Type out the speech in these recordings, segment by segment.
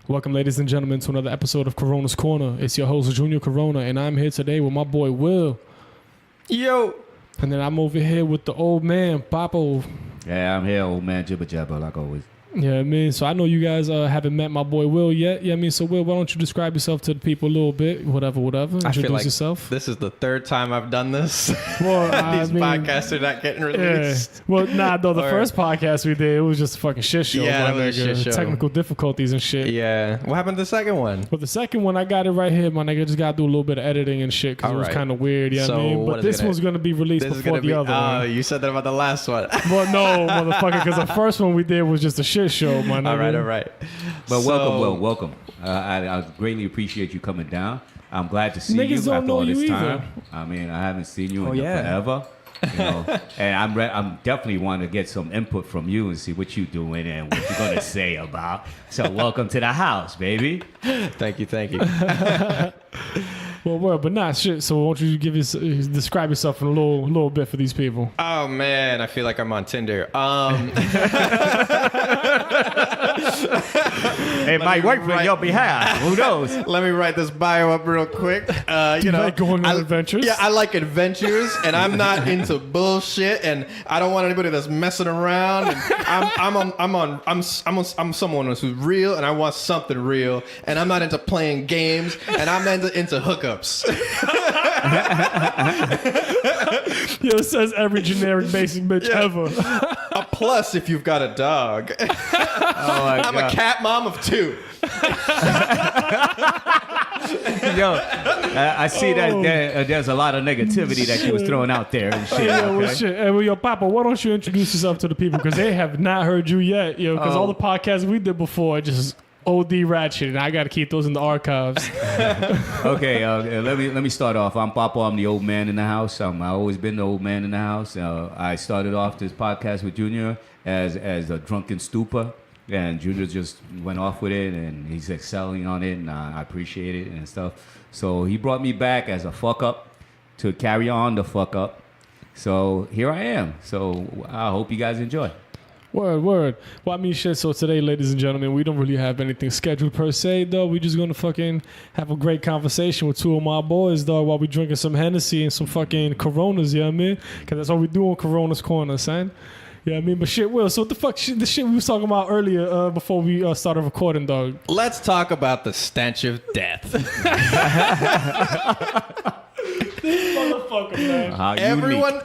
Welcome, ladies and gentlemen, to another episode of Corona's Corner. It's your host, Junior Corona, and I'm here today with my boy, Will. Yo! And then I'm over here with the old man, Papo. Yeah, I'm here, old man, jibber jabber, like always. Yeah, I mean, so I know you guys haven't met my boy Will yet. Yeah, I mean, so Will, why don't you describe yourself to the people a little bit? Whatever. Introduce I feel like yourself. This is the third time I've done this. Well, These podcasts are not getting released. Yeah. Well, nah, though, the first podcast we did, it was just a fucking shit show. Yeah, it was a shit show. Technical difficulties and shit. Yeah. What happened to the second one? But the second one, I got it right here, my nigga. Just got to do a little bit of editing and shit because it was kind of weird. You know what I mean? But this one's going to be released before the other one. Oh, you said that about the last one. Well, no, motherfucker, because the first one we did was just a shit show, my nigga. All right. But welcome, Will. Welcome. I greatly appreciate you coming down. I'm glad to see you after all this time. I mean, I haven't seen you in forever. You know, and I'm definitely want to get some input from you and see what you're doing and what you're gonna say about. So welcome to the house, baby. Thank you. Well, but not shit. So why don't you describe yourself in a little bit for these people? Oh man, I feel like I'm on Tinder. It might work for your behalf. Who knows? Let me write this bio up real quick. You like going on adventures? Yeah, I like adventures, and I'm not into bullshit, and I don't want anybody that's messing around. And I'm someone who's real, and I want something real, and I'm not into playing games, and I'm into hookups. Yo, it says every generic basic bitch ever. A plus if you've got a dog. I'm a cat mom of 2. Yo, I see that there's a lot of negativity that you was throwing out there and shit. Yeah, well, shit. Hey, well, yo, Papa, why don't you introduce yourself to the people? Because they have not heard you yet, yo. Because all the podcasts we did before just OD ratchet, and I got to keep those in the archives. Okay, let me start off. I'm Papo. I'm the old man in the house. I've always been the old man in the house. I started off this podcast with Junior as a drunken stupor, and Junior just went off with it, and he's excelling on it, and I appreciate it and stuff. So he brought me back as a fuck up to carry on the fuck up. So here I am. So I hope you guys enjoy. Word. Well, I mean, shit, so today, ladies and gentlemen, we don't really have anything scheduled per se, though. We're just going to fucking have a great conversation with 2 of my boys, though, while we drinking some Hennessy and some fucking Coronas, you know what I mean? Because that's what we do on Corona's Corner, son. Yeah, I mean, but shit, Will, so what the fuck, the shit we was talking about earlier before we started recording, dog? Let's talk about the stench of death. This motherfucker, man.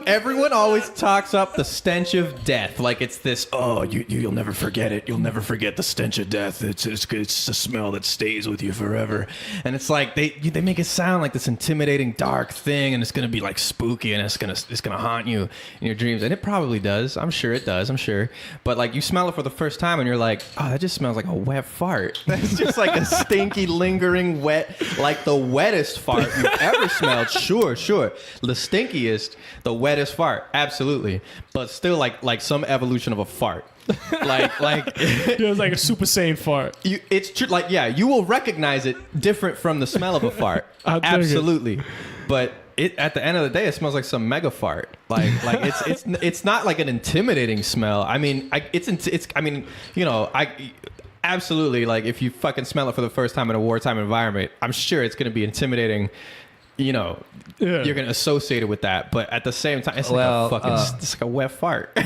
Everyone always talks up the stench of death like it's this. Oh, you'll never forget it. You'll never forget the stench of death. It's a smell that stays with you forever. And it's like they make it sound like this intimidating, dark thing, and it's gonna be like spooky, and it's gonna haunt you in your dreams, and it probably does. I'm sure it does. I'm sure. But like you smell it for the first time, and you're like, oh, that just smells like a wet fart. That's just like a stinky, lingering wet, like the wettest fart you've ever smelled. Sure. The stinkiest, the wettest fart, absolutely. But still, like some evolution of a fart. like it was like a Super Saiyan fart. It's true. Like, yeah, you will recognize it different from the smell of a fart. Absolutely. But at the end of the day, it smells like some mega fart. Like it's not like an intimidating smell. I mean, absolutely. Like if you fucking smell it for the first time in a wartime environment, I'm sure it's going to be intimidating. You know, you're going to associate it with that. But at the same time, it's like a wet fart.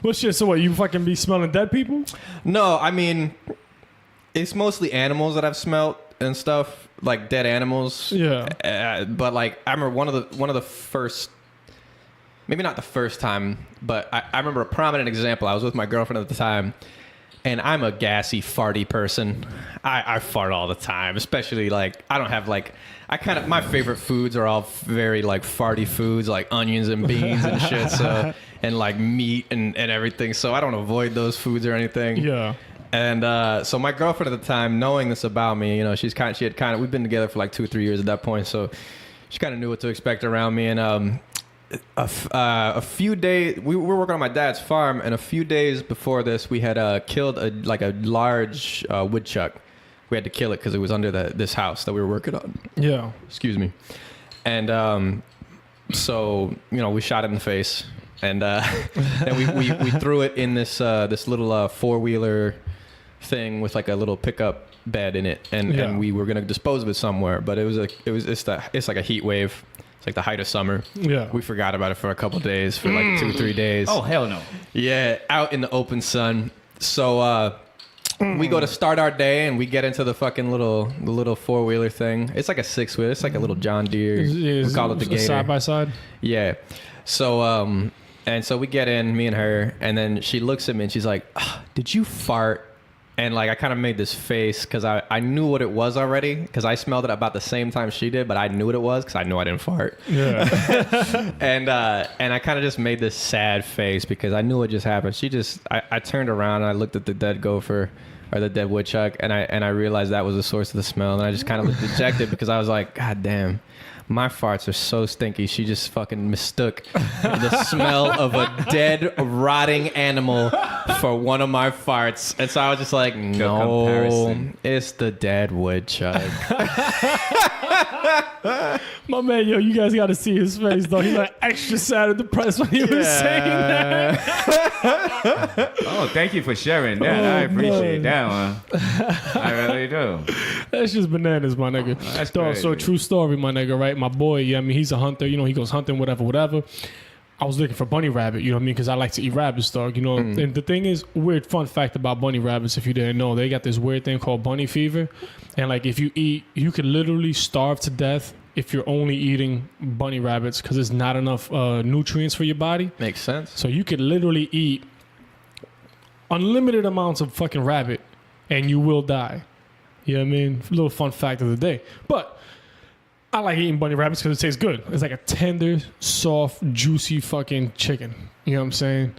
Well, shit, so what, you fucking be smelling dead people? No, I mean, it's mostly animals that I've smelled and stuff, like dead animals. Yeah. But like, I remember one of the first, maybe not the first time, but I remember a prominent example. I was with my girlfriend at the time. And I'm a gassy, farty person. I fart all the time, especially like I don't have like my favorite foods are all very like farty foods, like onions and beans and shit. So and like meat and everything. So I don't avoid those foods or anything. Yeah. And so my girlfriend at the time, knowing this about me, you know, we've been together for like 2 or 3 years at that point, so she kind of knew what to expect around me. And a few days, we were working on my dad's farm, and a few days before this, we had killed a large woodchuck. We had to kill it because it was under this house that we were working on. Yeah. Excuse me. And so, you know, we shot it in the face, and then we threw it in this little 4-wheeler thing with like a little pickup bed in it, and we were gonna dispose of it somewhere, but it's like a heat wave. It's like the height of summer. Yeah. We forgot about it for a couple days, for like 2-3 days. Oh, hell no. Yeah, out in the open sun. So we go to start our day, and we get into the fucking little four-wheeler thing. It's like a six-wheeler. It's like a little John Deere. We call it the Gator. Side by side? Yeah. So and so we get in, me and her, and then she looks at me and she's like, "Did you fart?" And like I kind of made this face because I knew what it was already, because I smelled it about the same time she did, but I knew what it was because I knew I didn't fart. Yeah. And I kind of just made this sad face because I knew what just happened. I turned around and I looked at the dead gopher or the dead woodchuck, and I realized that was the source of the smell, and I just kind of looked dejected because I was like, God damn. My farts are so stinky. She just fucking mistook the smell of a dead, rotting animal for one of my farts. And so I was just like, no, it's the dead woodchuck. My man, yo, you guys got to see his face, though. He's like extra sad and depressed when he was saying that. Oh, thank you for sharing that. I appreciate that one. I really do. That's just bananas, my nigga. That's Dog, crazy. so true story, my nigga, right? My boy, yeah, I mean, he's a hunter. You know, he goes hunting, whatever. I was looking for bunny rabbit, you know what I mean? Because I like to eat rabbits, dog, you know? And the thing is, weird fun fact about bunny rabbits, if you didn't know, they got this weird thing called bunny fever. And, like, if you eat, you could literally starve to death if you're only eating bunny rabbits because there's not enough nutrients for your body. Makes sense. So you could literally eat unlimited amounts of fucking rabbit and you will die. You know what I mean? A little fun fact of the day. But I like eating bunny rabbits because it tastes good. It's like a tender, soft, juicy fucking chicken. You know what I'm saying?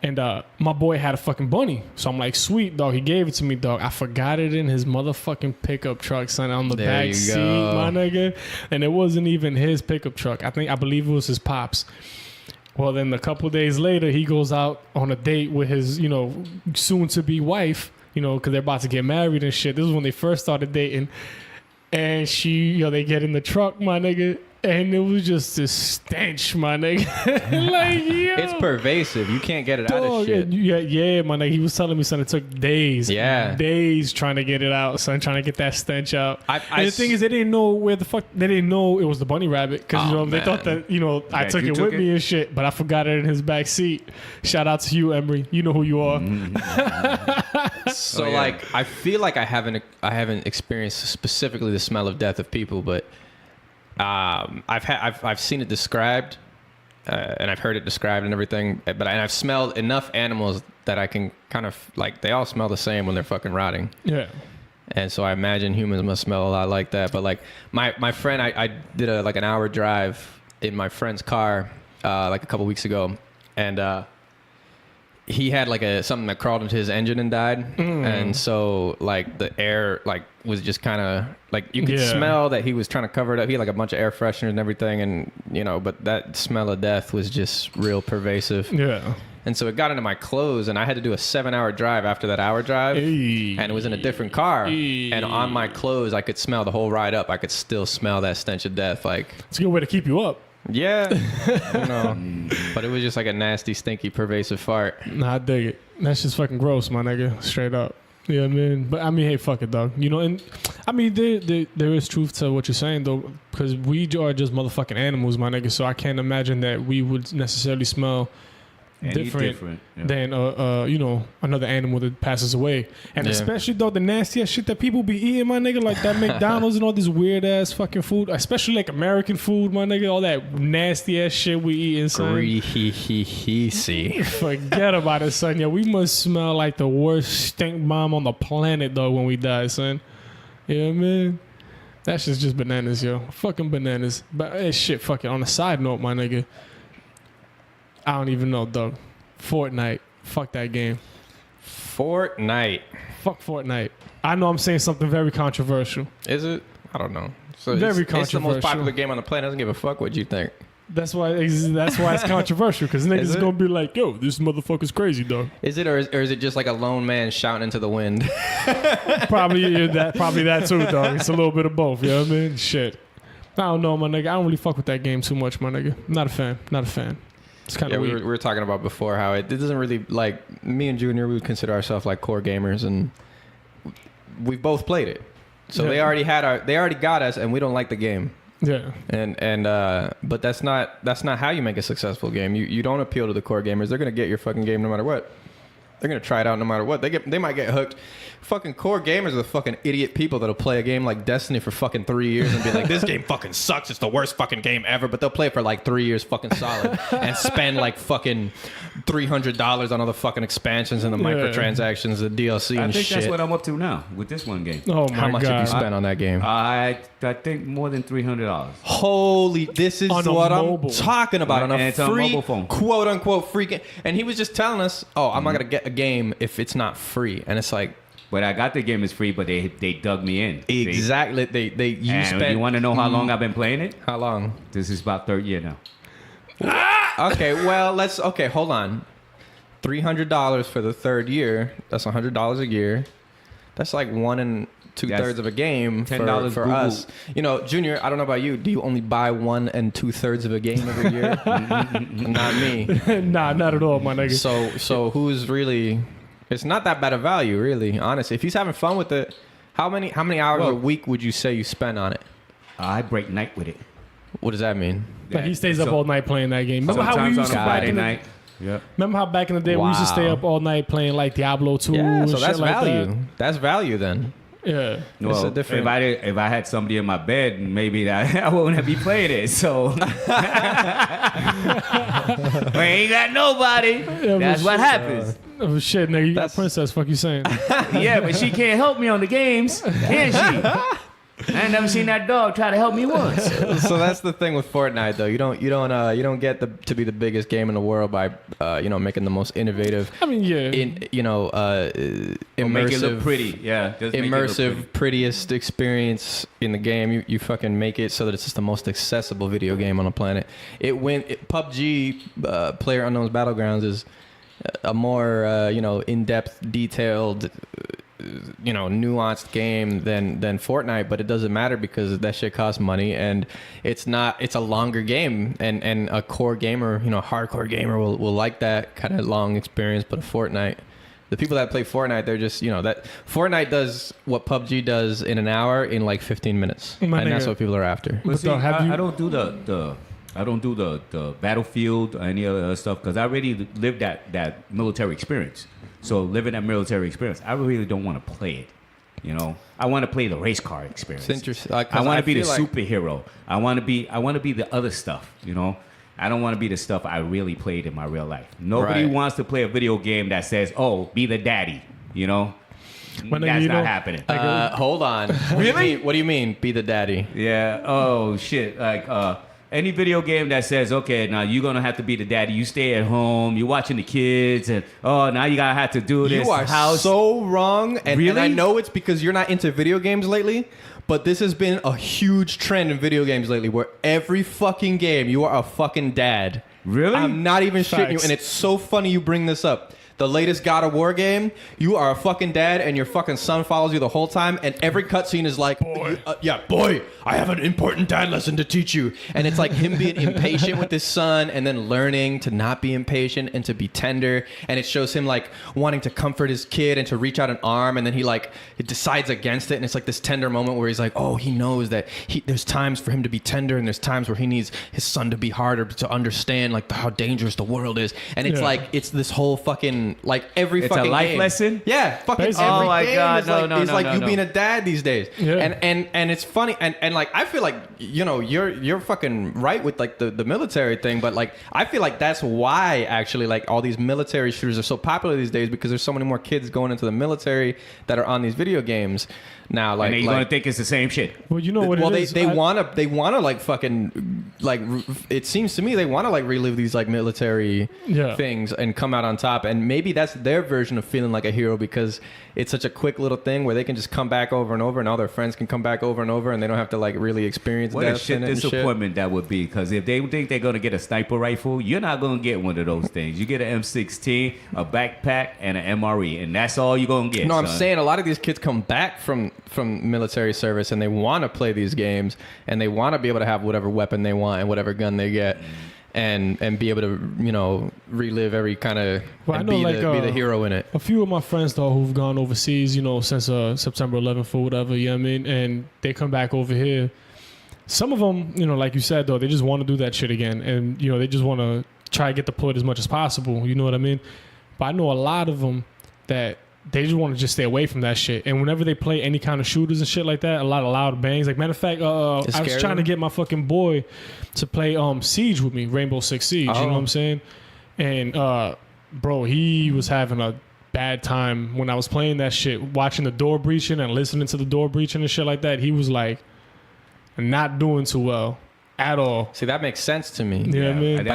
And my boy had a fucking bunny. So I'm like, sweet, dog. He gave it to me, dog. I forgot it in his motherfucking pickup truck, son, on the There back you seat, go. my nigga. And it wasn't even his pickup truck. I believe it was his pops. Well, then a couple days later, he goes out on a date with his, you know, soon-to-be wife, you know, because they're about to get married and shit. This is when they first started dating. And she, you know, they get in the truck, my nigga, and it was just this stench, my nigga. Like, yo. It's pervasive. You can't get it out of shit. Yeah, my nigga. He was telling me, son, it took days. Yeah. Days trying to get it out, son, trying to get that stench out. I And the thing is, they didn't know where the fuck, they didn't know it was the bunny rabbit. Because, you Oh, know, they man. thought that, you know, I Yeah, took you it took with me it? and shit, but I forgot it in his back seat. Shout out to you, Emery. You know who you are. So Oh, yeah. like I feel like I haven't experienced specifically the smell of death of people, but I've seen it described and I've heard it described and everything, but I've smelled enough animals that I can kind of like, they all smell the same when they're fucking rotting. Yeah. And so I imagine humans must smell a lot like that. But like my friend, I did like an hour drive in my friend's car like a couple weeks ago, and he had like something that crawled into his engine and died. And so like the air like was just kind of like, you could smell that he was trying to cover it up. He had like a bunch of air fresheners and everything, and you know, but that smell of death was just real pervasive. Yeah. And so it got into my clothes, and I had to do a 7-hour drive after that hour drive. Hey. And it was in a different car. Hey. And on my clothes, I could smell the whole ride up. I could still smell that stench of death. Like, It's a good way to keep you up. yeah, you know. But it was just like a nasty, stinky, pervasive fart. Nah, I dig it. That's just fucking gross, my nigga. Straight up. Yeah, man. But I mean, hey, fuck it, dog. You know, and I mean, there is truth to what you're saying, though, because we are just motherfucking animals, my nigga. So I can't imagine that we would necessarily smell different yeah. than you know, another animal that passes away. And Yeah. especially though the nasty ass shit that people be eating, my nigga, like that McDonald's and all this weird ass fucking food, especially like American food, my nigga, all that nasty ass shit we eating, son. Greasy. Forget about it, son. Yeah, we must smell like the worst stink bomb on the planet, though, when we die, son. You know what I mean? That shit's just bananas, yo. Fucking bananas. But hey, shit, fuck it. On a side note, my nigga, I don't even know, dog. Fortnite. Fuck that game. Fortnite. Fuck Fortnite. I know I'm saying something very controversial. Is it? I don't know. So Very it's the most controversial. popular game on the planet. Doesn't give a fuck what you think. That's why it's controversial, because niggas Is it? gonna be like, yo, this motherfucker's crazy, dog. Is it, or is it just like a lone man shouting into the wind? Probably that too, dog. It's a little bit of both, you know what I mean? Shit. I don't know, my nigga. I don't really fuck with that game too much, my nigga. Not a fan. It's kind Yeah, of we weird. were talking about before how it doesn't really, like, me and Junior, we would consider ourselves like core gamers, and we've both played it. So Yeah. they already got us, and we don't like the game. Yeah. But that's not how you make a successful game. You don't appeal to the core gamers. They're gonna get your fucking game no matter what. They're gonna try it out no matter what. They might get hooked. Fucking core gamers are the fucking idiot people that'll play a game like Destiny for fucking 3 years and be like, this game fucking sucks. It's the worst fucking game ever. But they'll play it for like 3 years fucking solid and spend like fucking $300 on all the fucking expansions and the microtransactions, the DLC and I think shit. that's what I'm up to now with this one game. Oh my How much god. have you spent on that game? I think more than $300. Holy, this is On a what I'm mobile. talking about. On And a it's on a free, mobile phone. quote unquote, free game. And he was just telling us, oh, I'm not going to get a game if it's not free. And it's like, But I got the game is free, but they dug me in. See? exactly. You And spent. you want to know how long I've been playing it? How long? This is about third year now. Okay, well, hold on. $300 for the third year. That's $100 a year. That's like 1 2/3 of a game for $10 for Google. us. You know, Junior, I don't know about you. Do you only buy 1 2/3 of a game every year? Not me. Nah, not at all, my nigga. So who's really? It's not that bad a value, really. Honestly, if he's having fun with it, how many hours a week would you say you spend on it? I break night with it. What does that mean? Like he stays up all night playing that game. Remember how we Sometimes used on to a back Friday in the, night. Yeah. Remember how back in the day we used to stay Wow. up all night playing like Diablo 2 Yeah, and so shit that's like value. that? That's value then. Yeah. Well, a different- if I had somebody in my bed, maybe that I wouldn't be playing it. So we ain't got nobody. but That's what shit, happens. Oh shit, nigga, you got That's- princess. Fuck you saying? Yeah, but she can't help me on the games, can she? I ain't never seen that dog try to help me once. So that's the thing with Fortnite, though. You don't get to be the biggest game in the world by making the most innovative, I mean, yeah. immersive, Make it look pretty. Yeah, just make it look immersive, pretty. prettiest experience in the game. You fucking make it so that it's just the most accessible video game on the planet. PUBG, PlayerUnknown's Battlegrounds, is a more in-depth, detailed, nuanced game than Fortnite, but it doesn't matter because that shit costs money and it's a longer game and a core gamer, hardcore gamer will like that kind of long experience. But a Fortnite, the people that play Fortnite, they're just, that Fortnite does what PUBG does in an hour in like 15 minutes. My And that's nigga. what people are after. But But see, though, have you- I don't do the Battlefield or any other stuff because I already lived that military experience. So living that military experience, I really don't want to play it. I want to play the race car experience. It's interesting. 'Cause I want to be the feel like- superhero. I want to be the other stuff. I don't want to be the stuff I really played in my real life. Nobody Right. wants to play a video game that says, "Oh, be the daddy." nigga, That's you not know- happening. Hold on. Really? What do you mean? Be the daddy? Yeah. Oh shit. Like any video game that says, okay, now you're gonna have to be the daddy. You stay at home. You're watching the kids, and now you gotta have to do this. You are house. so wrong, and I Really? know it's because you're not into video games lately, but this has been a huge trend in video games lately where every fucking game you are a fucking dad. Really? I'm not even shitting you, Facts. and it's so funny you bring this up. The latest God of War game, you are a fucking dad, and your fucking son follows you the whole time, and every cutscene is like, boy, I have an important dad lesson to teach you. And it's like him being impatient with his son, and then learning to not be impatient and to be tender. And it shows him like wanting to comfort his kid and to reach out an arm, and then he decides against it, and it's like this tender moment where he's like, oh, he knows that there's times for him to be tender, and there's times where he needs his son to be harder to understand like how dangerous the world is. And it's Yeah. like it's this whole fucking like every It's fucking a life game. lesson? Yeah, fucking Basically. every Oh my game God, is no, like, no, is no, like no, you no. being a dad these days. Yeah. And it's funny and like I feel like you're fucking right with like the military thing, but like I feel like that's why actually like all these military shooters are so popular these days because there's so many more kids going into the military that are on these video games now. Like, and then you're gonna think it's the same shit. Well, you know what well, it is. they wanna like fucking like it seems to me they wanna like relive these like military Yeah. things and come out on top, and maybe that's their version of feeling like a hero because it's such a quick little thing where they can just come back over and over, and all their friends can come back over and over, and they don't have to like really experience What a death shit in it and shit. disappointment that would be. Because if they think they're gonna get a sniper rifle, you're not gonna get one of those things. You get an M16, a backpack, and an MRE, and that's all you're gonna get. No, I'm son. saying a lot of these kids come back from military service and they want to play these games and they want to be able to have whatever weapon they want and whatever gun they get. and be able to, you know, relive every kind of, Well, I and know, be, like, be the hero in it. A few of my friends though who've gone overseas, you know, since September 11th or whatever, you know what I mean, and they come back over here. Some of them, you know, like you said though, they just want to do that shit again, and you know, they just want to try to get the put as much as possible. You know what I mean? But I know a lot of them that they just want to just stay away from that shit. And whenever they play any kind of shooters and shit like that, a lot of loud bangs. Like, matter of fact, I was trying to get my fucking boy to play Siege with me, Rainbow Six Siege. You know what I'm saying? And bro, he was having a bad time when I was playing that shit, watching the door breaching and listening to the door breaching and shit like that. He was like not doing too well at all. See, that makes sense to me. You know what I mean? But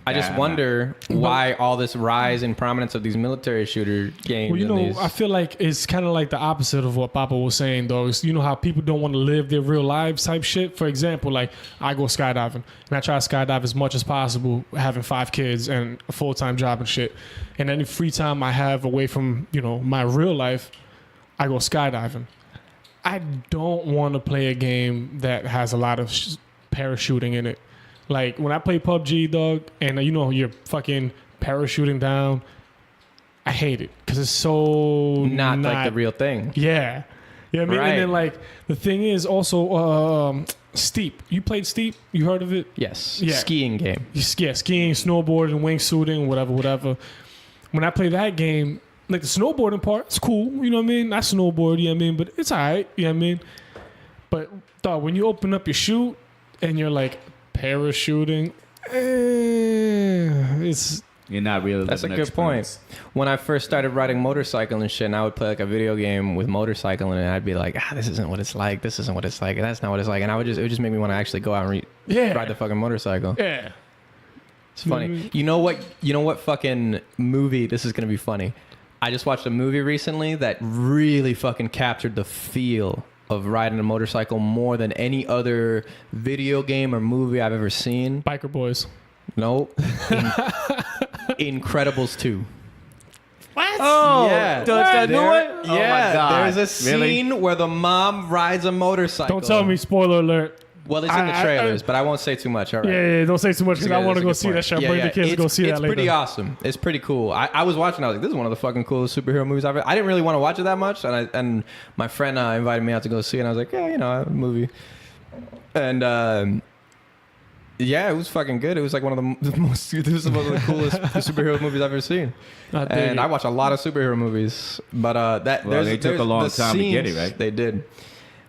I just wonder why all this rise in prominence of these military shooter games. Well, you know, I feel like it's kind of like the opposite of what Papa was saying, though. It's, you know how people don't want to live their real lives type shit? For example, like, I go skydiving, and I try to skydive as much as possible, having 5 kids and a full-time job and shit. And any free time I have away from, you know, my real life, I go skydiving. I don't want to play a game that has a lot of parachuting in it. Like, when I play PUBG, dog, and you know you're fucking parachuting down, I hate it because it's so not like the real thing. Yeah, you know what I mean. Right. And then, like, the thing is also Steep. You played Steep? You heard of it? Yes. Yeah. Skiing game. Yeah, skiing, snowboarding, wingsuiting, whatever. When I play that game, like, the snowboarding part, it's cool. You know what I mean? I snowboard, you know what I mean? But it's all right, you know what I mean? But, dog, when you open up your chute and you're, like, parachuting, it's... You're not really. That's a good point. When I first started riding motorcycle and shit, and I would play, like, a video game with motorcycle, and I'd be like, this isn't what it's like. This isn't what it's like. And that's not what it's like. And it would just make me want to actually go out and ride the fucking motorcycle. Yeah. It's funny. You know what fucking movie, this is going to be funny. I just watched a movie recently that really fucking captured the feel of riding a motorcycle more than any other video game or movie I've ever seen. Biker Boys. Nope. Incredibles 2. What? Oh, Yeah. Does There- do it? Yeah, Oh my God. there's a scene where the mom rides a motorcycle. Don't tell me, spoiler alert. Well, it's in the trailers, but I won't say too much. All right. Yeah, don't say too much because I want to go That's a see good that shit. point. Bring the kids to go see that later. It's pretty awesome. It's pretty cool. I was watching. I was like, this is one of the fucking coolest superhero movies I've ever. I didn't really want to watch it that much, and my friend invited me out to go see it. And I was like, yeah, you know, a movie. And yeah, it was fucking good. It was like one of the most. This is one of the coolest superhero movies I've ever seen. I watch a lot of superhero movies, but they took a long time to get it, right? They did.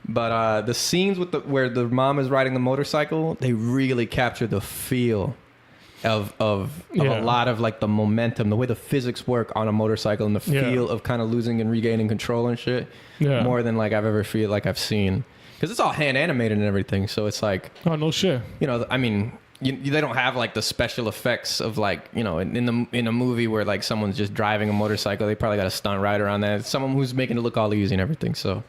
But the scenes with where the mom is riding the motorcycle, they really capture the feel of a lot of, like, the momentum, the way the physics work on a motorcycle, and the feel of kind of losing and regaining control and shit. Yeah. More than, like, I've ever feel like I've seen, because it's all hand animated and everything. So it's like, oh no shit. You know, I mean, they don't have, like, the special effects of, like, you know, in a movie where, like, someone's just driving a motorcycle. They probably got a stunt rider on that. Someone who's making it look all easy and everything. So.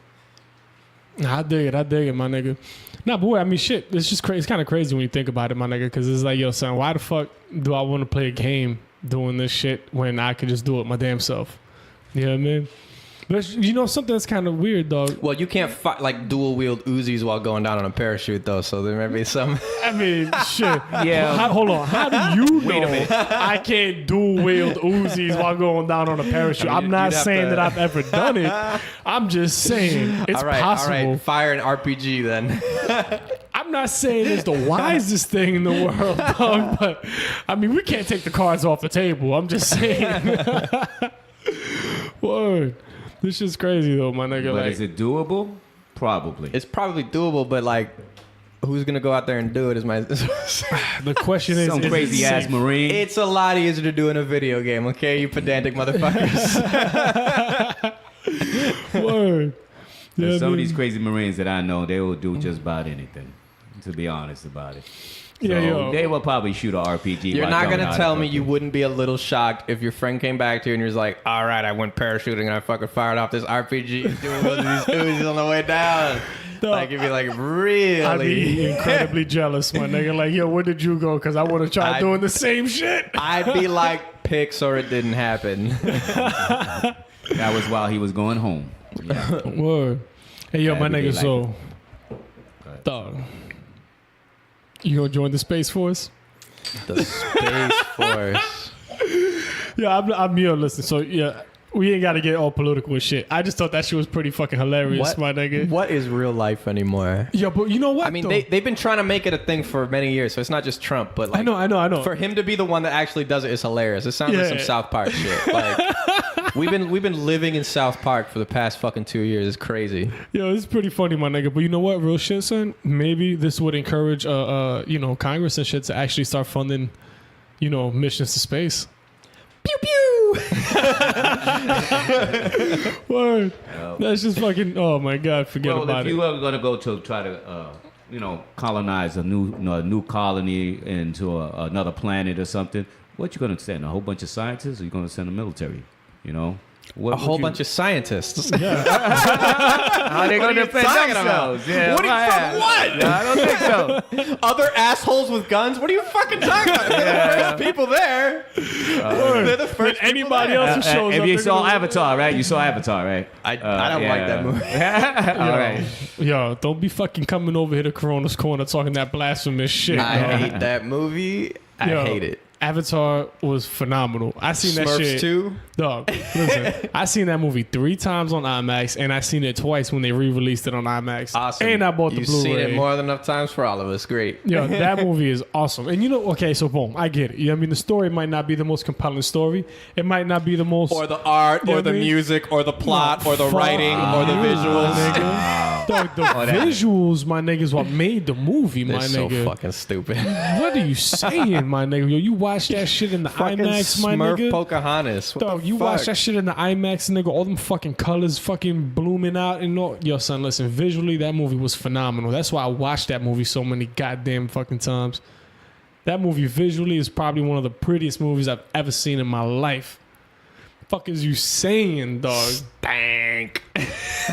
I dig it, my nigga. Nah, but I mean, shit, it's just crazy. It's kind of crazy when you think about it, my nigga, because it's like, yo, son, why the fuck do I want to play a game doing this shit when I could just do it my damn self? You know what I mean? But you know, something that's kind of weird, dog. Well, you can't like dual wield Uzis while going down on a parachute, though. So there may be some. I mean, shit. Yeah. Hold on. How do you know Wait a minute. I can't dual wield Uzis while going down on a parachute? I mean, I'm not you'd have saying to- that I've ever done it. I'm just saying it's all right, possible. All right, fire an RPG then. I'm not saying it's the wisest thing in the world, dog, but I mean, we can't take the cards off the table. I'm just saying. Word. This shit's crazy though, my nigga. But Like, is it doable? Probably. It's probably doable, but, like, who's gonna go out there and do it? Is my. the question is, Some is crazy it ass safe? Marine. It's a lot easier to do in a video game, okay? You pedantic motherfuckers. Word. There's Yeah, some of man. these crazy Marines that I know, they will do just about anything, to be honest about it. So Yeah, yo. they will probably shoot an RPG. You're while not jumping gonna out tell of me a- you wouldn't be a little shocked if your friend came back to you and you're like, all right, I went parachuting and I fucking fired off this RPG and doing one of these Uzis on the way down. Like, you'd be like, really? I'd be incredibly jealous, my nigga. Like, yo, where did you go? Because I want to try doing the same shit. I'd be like, pics or it didn't happen. That was while he was going home. Yeah. Word. Hey, yo, my Every day nigga, like so, dog, you gonna join the Space Force? The Space Force. Yeah, I'm here. Listen, so yeah, we ain't got to get all political and shit. I just thought that shit was pretty fucking hilarious, my nigga. What is real life anymore? Yeah, but you know what? I mean, though? they've been trying to make it a thing for many years, so it's not just Trump, but like, I know. for him to be the one that actually does it is hilarious. It sounds like some Yeah. South Park shit. Like, we've been living in South Park for the past fucking 2 years. It's crazy. Yo, it's pretty funny, my nigga. But you know what? Real shit, son. Maybe this would encourage, Congress and shit to actually start funding, missions to space. Pew pew. Word. That's just fucking. Oh my god, forget Well, about if it. you were going to go to try to, colonize a new colony into another planet or something, what you going to send? A whole bunch of scientists, or you going to send the military? A whole bunch of scientists. How they going to defend talking themselves? about? Yeah, What are you from what? No, I don't think so. Other assholes with guns? What are you fucking talking about? They're the first people there. They're the first people Anybody there. else who shows If up, you they're saw gonna- Avatar, right? You saw Avatar, right? I don't like that movie. All right. Yo, don't be fucking coming over here to Corona's Corner talking that blasphemous shit. I dog. hate that movie. I Yo, hate it. Avatar was phenomenal. I seen that Smurfs shit. 2? Dog, listen, I seen that movie 3 times on IMAX, and I seen it twice when they re-released it on IMAX. Awesome. And I bought the You've Blu-ray. seen it more than enough times for all of us. Great. Yo, that movie is awesome. And okay, so boom, I get it. I mean, the story might not be the most compelling story. It might not be the most... Or the art, Yeah, or the man. music, or the plot, or the Fuck writing, or the you, visuals. my nigga. Dog, the visuals, my nigga, is what made the movie, They're my so nigga. fucking stupid. What are you saying, my nigga? Yo, you watch that shit in the Fucking IMAX, my Smurf nigga. Pocahontas. What Dog, the you fuck? watch that shit in the IMAX, nigga. All them fucking colors fucking blooming out and all. Yo, son, listen, visually, that movie was phenomenal. That's why I watched that movie so many goddamn fucking times. That movie visually is probably one of the prettiest movies I've ever seen in my life. Fuck is you saying, dog? Stank. You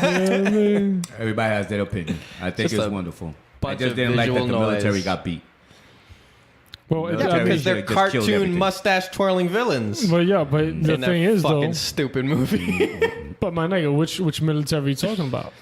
know what I mean? Everybody has their opinion. I think Just it's a wonderful. I bunch just of didn't like that the visual military noise. got beat. Well, Yeah, I Yeah, mean, because they're should've just killed cartoon everything. mustache twirling villains. but yeah, but the in thing that is, fucking though, stupid movie. but my nigga, which military are you talking about?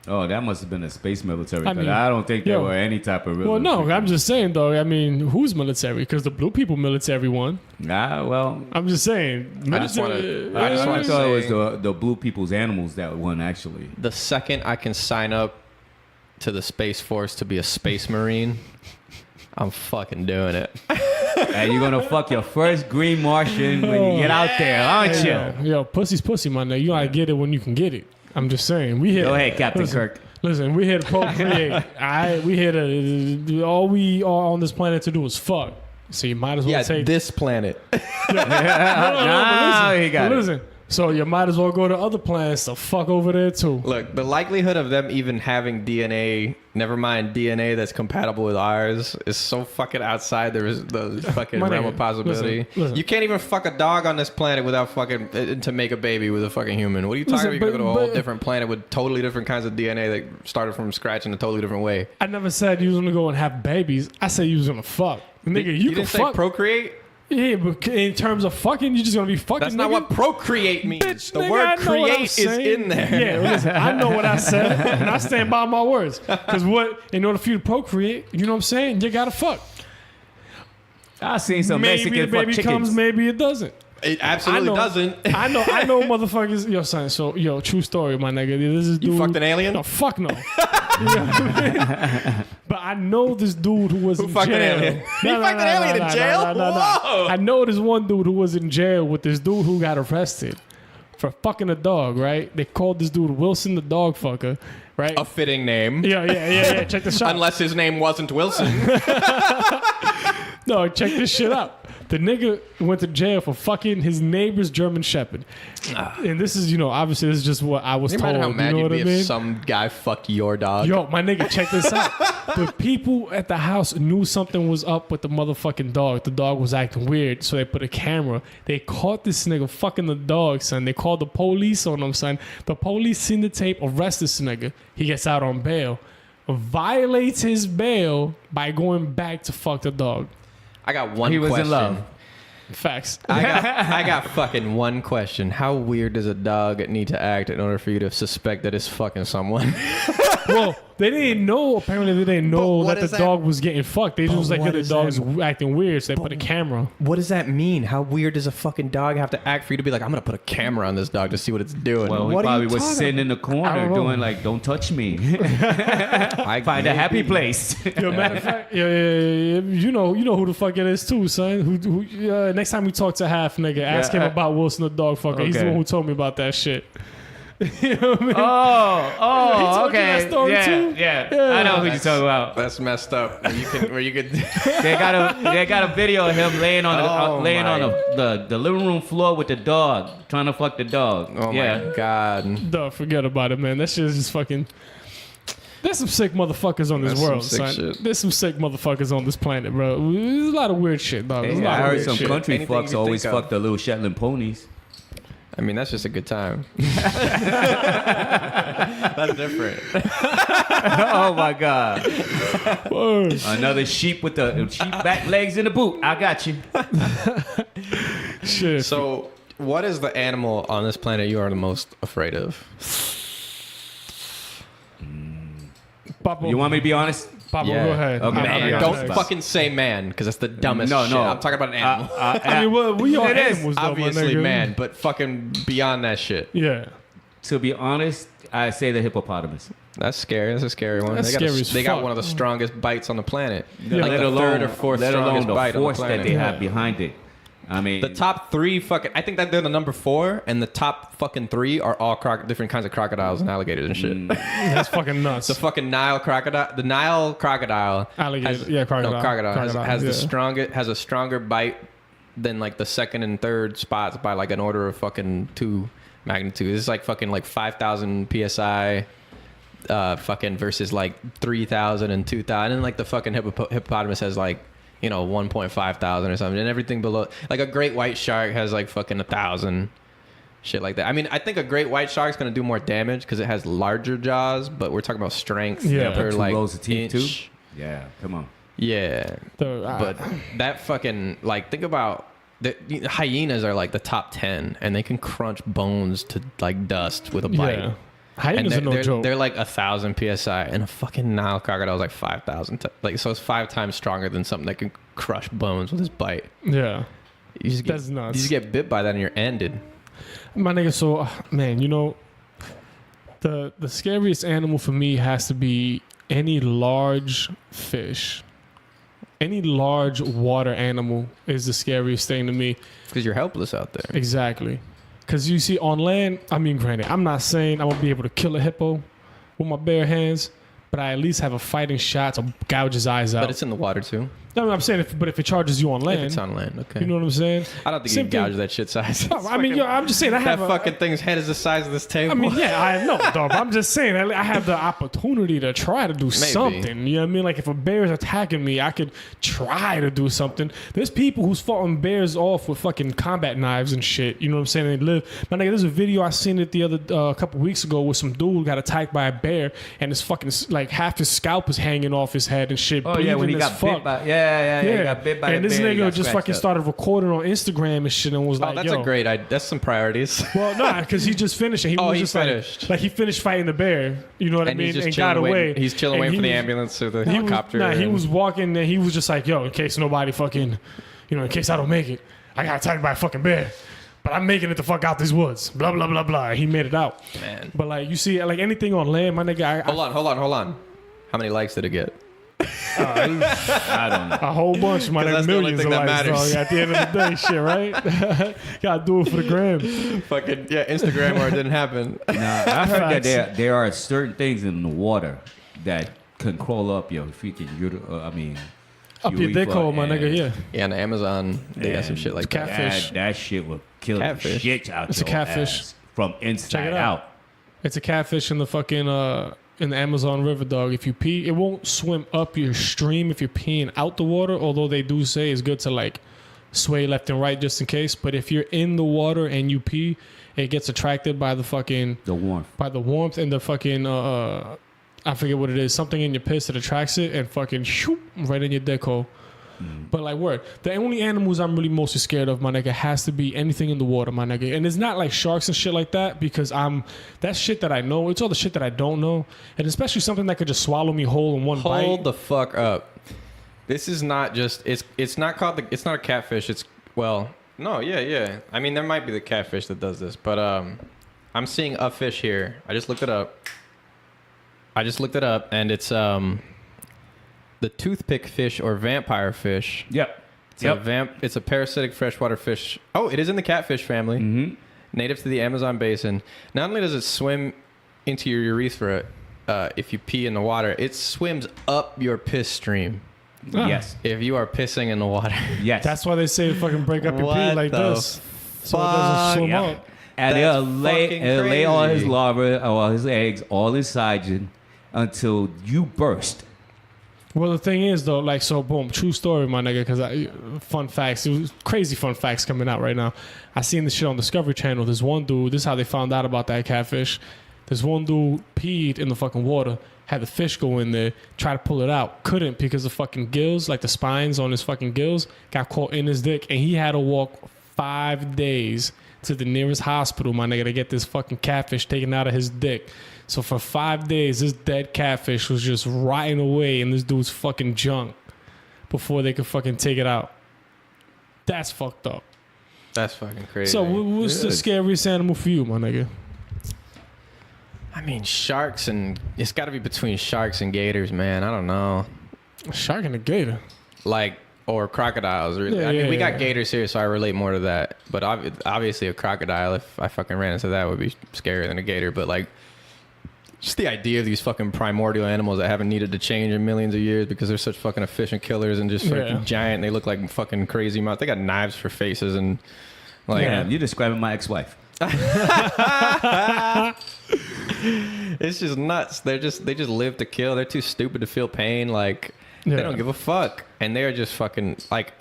Oh, that must have been a space military. I 'cause mean, I don't think there yo. were any type of real. Well, no, military. I'm just saying, though. I mean, who's military? Because the blue people military won. Well, I'm just saying. I just wanna- I just wanna thought it was say- the blue people's animals that won actually. The second I can sign up to the Space Force to be a space marine, I'm fucking doing it. And you're gonna fuck your first green Martian when you get out there, aren't you? Yo, pussy's pussy, my nigga. You gotta get it when you can get it. I'm just saying. We here. Go ahead, Captain listen, Kirk. Listen, we here to procreate. We here to. All we are on this planet to do is fuck. So you might as well Yeah, take. this planet. No, He got but it. listen. So you might as well go to other planets to fuck over there too. Look, the likelihood of them even having DNA, never mind DNA that's compatible with ours, is so fucking outside the fucking My realm nigga, of possibility. listen. You can't even fuck a dog on this planet without fucking to make a baby with a fucking human. What are you talking Listen, about? You go to a but- whole different planet with totally different kinds of DNA that started from scratch in a totally different way. I never said you was gonna go and have babies. I said you was gonna fuck. Nigga, you can didn't say fuck. procreate? Yeah, but in terms of fucking, you're just gonna be fucking. That's not nigga. what procreate means. Bitch, the nigga, I word know what I'm create is saying. in there. Yeah, listen, I know what I said, and I stand by my words. Because in order for you to procreate, you know what I'm saying? You gotta fuck. I seen some Maybe Mexican the baby fuck chickens. comes, maybe it doesn't. It absolutely I know. doesn't. I know, motherfuckers. Yo, son. So, true story, my nigga. This is dude. You fucked an alien? No, fuck no. You know what I mean? But I know this dude who was in fucked an jail. alien? He fucked an alien in jail? Whoa. I know this one dude who was in jail with this dude who got arrested for fucking a dog. Right? They called this dude Wilson the dog fucker. Right? A fitting name. Yeah. Check this out. Unless his name wasn't Wilson. No, check this shit out. The nigga went to jail for fucking his neighbor's German Shepherd. And this is, obviously this is just what I was Can you told. imagine how mad you know you'd what be I mean? if some guy fucked your dog? Yo, my nigga, check this out. The people at the house knew something was up with the motherfucking dog. The dog was acting weird, so they put a camera. They caught this nigga fucking the dog, son. They called the police on him, son. The police seen the tape, arrest this nigga. He gets out on bail. Violates his bail by going back to fuck the dog. I got one He was question. in love. Facts. I got fucking one question. How weird does a dog need to act in order for you to suspect that it's fucking someone? Well, They didn't know. Apparently, they didn't know what that the is that- dog was getting fucked. They just was like, what the is dog's that- acting weird, so they put a camera. What does that mean? How weird does a fucking dog have to act for you to be like, I'm gonna put a camera on this dog to see what it's doing? Well, he what probably are you was talking sitting in the I corner don't know. doing like, "Don't touch me." about? Find a happy place. Yo, matter of fact, yeah, you know who the fuck it is too, son. Who next time we talk to Half, nigga, ask him about Wilson the dog fucker. He's the Okay. one who told me about that shit. You know what I mean? Oh, He told you okay. that story yeah, too? yeah, Yeah. I know who you're talking about. That's messed up. Where you could. They got a video of him laying on Oh, the living room floor with the dog, trying to fuck the dog. Oh yeah. my god. Dog, forget about it, man. That shit is just fucking. There's some sick motherfuckers on this That's some world, sick son. shit. There's some sick motherfuckers on this planet, bro. There's a lot of weird shit, dog. There's a Hey, lot I of heard weird some shit. country Anything you fucks can always think of. fuck the little Shetland ponies. I mean, that's just a good time. That's different. Oh my god! Word. Another sheep with the sheep back legs in the boot. I got you. Shit. So, what is the animal on this planet you are the most afraid of? Papo, You want me to be honest? Papo, Yeah. go ahead. Okay, I'm I'll be not honest. Don't next. fucking say man, because that's the dumbest No, shit. no. I'm talking about an animal. I mean, well, we are It is. animals, though, my Obviously nigga. man, but fucking beyond that shit. Yeah. To be honest, I say the hippopotamus. That's scary. That's a scary one. That's they got, scary as they got fuck. one of the strongest bites on the planet. Yeah. Like let the alone third or fourth let alone strongest the bite on the force that planet. they Yeah. have behind it. I mean, The top three fucking. I think that they're the number 4, and the top fucking 3 are all different kinds of crocodiles and alligators and shit. That's fucking nuts. The fucking Nile crocodile. The Nile crocodile. Alligator. Yeah, crocodile. No, crocodile has yeah. the strongest. Has a stronger bite than like the second and third spots by like an order of fucking 2 magnitude. It's like fucking like 5,000 psi. Fucking versus like 3,000 and 2,000, and like the fucking hippopotamus has like 1.5 thousand or something, and everything below like a great white shark has like fucking 1,000, shit like that. I mean, I think a great white shark's gonna do more damage because it has larger jaws, but we're talking about strength. Yeah. per two like rows of teeth inch. too. Yeah, come on. Yeah, but that fucking like think about. The hyenas are like the top 10, and they can crunch bones to like dust with a bite. Yeah. And Hyenas are no they're, joke. they're like 1,000 psi, and a fucking Nile crocodile is like 5,000. Like so, it's 5 times stronger than something that can crush bones with his bite. Yeah. You just get, That's nuts. You just get bit by that, and you're ended. My nigga, so man, the scariest animal for me has to be any large fish. Any large water animal is the scariest thing to me. Because you're helpless out there. Exactly. Because you see, on land, I mean, granted, I'm not saying I'm going to be able to kill a hippo with my bare hands, but I at least have a fighting shot to gouge his eyes out. But it's in the water too. No, I'm saying, but if it charges you on land, If it's on land, okay. you know what I'm saying? I don't think Same you can thing- gouge that shit size. No, I mean, I'm just saying, I have that fucking thing's head is the size of this table. I mean, yeah, I know, dog. I'm just saying, I have the opportunity to try to do something. You know what I mean? Like, if a bear is attacking me, I could try to do something. There's people who's fought bears off with fucking combat knives and shit. You know what I'm saying? They live. My nigga, there's a video I seen it the other a couple weeks ago where some dude got attacked by a bear and his fucking like half his scalp was hanging off his head and shit. Oh yeah, when he bleeding as got fuck. bit by he got bit by and a this bear, he nigga got just scratched fucking up. started recording on Instagram and shit and was oh, like, that's yo. a great idea. That's some priorities. Well, nah, because he just finished it. He was he just finished. Like he finished fighting the bear. You know what I and mean? he's just And chilling, got away. waiting. He's chilling, And waiting for the was- ambulance or the he helicopter. he and- was walking and he was just like, yo, in case nobody fucking, in case I don't make it, I got attacked by a fucking bear. But I'm making it the fuck out these woods. Blah, blah, blah, blah. He made it out. Man. But like, you see, like anything on land, my nigga, Hold on. How many likes did it get? I don't know. a whole bunch, my 'Cause nigga, that's the only millions thing of that likes, matters. dog. At the end of the day, shit, right? Gotta do it for the gram. Fucking yeah, Instagram or it didn't happen. Now, I heard that Facts. there are certain things in the water that can crawl up your freaking Up your dick hole, my nigga, yeah. Yeah, on the Amazon, they got some shit like that. catfish. That shit will kill Catfish. the shit out It's a your catfish. ass from inside Check it out. It's a catfish in the fucking in the Amazon River, dog. If you pee, it won't swim up your stream if you're peeing out the water. Although they do say it's good to like sway left and right just in case. But if you're in the water and you pee, it gets attracted by the fucking The warmth. by the warmth and the fucking I forget what it is. Something in your piss that attracts it and fucking shoop, right in your dick hole. But like, word, the only animals I'm really mostly scared of, my nigga, has to be anything in the water, my nigga. And it's not like sharks and shit like that, because that's shit that I know. It's all the shit that I don't know, and especially something that could just swallow me whole in one bite. Hold the fuck up. This is not just it's not called it's not a catfish. It's no, yeah. I mean, there might be the catfish that does this, but I'm seeing a fish here. I just looked it up, and it's the toothpick fish or vampire fish. Yep. It's a parasitic freshwater fish. Oh, it is in the catfish family. Mm-hmm. Native to the Amazon basin. Not only does it swim into your urethra if you pee in the water, it swims up your piss stream. Yes. If you are pissing in the water. Yes. That's why they say fucking break up your pee What like the this, so it doesn't swim up. And That's it'll lay all his crazy. larvae or his eggs all inside you until you burst. Well, the thing is, though, like, so boom, true story, my nigga, because fun facts, it was crazy fun facts coming out right now. I seen this shit on Discovery Channel. There's one dude, this is how they found out about that catfish. There's one dude peed in the fucking water, had the fish go in there, try to pull it out, couldn't because the fucking gills, like the spines on his fucking gills, got caught in his dick, and he had to walk 5 days to the nearest hospital, my nigga, to get this fucking catfish taken out of his dick. So for 5 days, this dead catfish was just rotting away in this dude's fucking junk before they could fucking take it out. That's fucked up. That's fucking crazy. So what's the scariest animal for you, my nigga? I mean, sharks and it's got to be between sharks and gators, man. I don't know. A shark and a gator. Like, or crocodiles. Really. Yeah, I mean, yeah, we got yeah. gators here, so I relate more to that. But obviously, a crocodile, if I fucking ran into that, would be scarier than a gator. But like, just the idea of these fucking primordial animals that haven't needed to change in millions of years because they're such fucking efficient killers and just fucking giant. And they look like fucking crazy mouth. They got knives for faces and like. Yeah, you're describing my ex-wife. It's just nuts. They just live to kill. They're too stupid to feel pain. Like they don't give a fuck, and they're just fucking like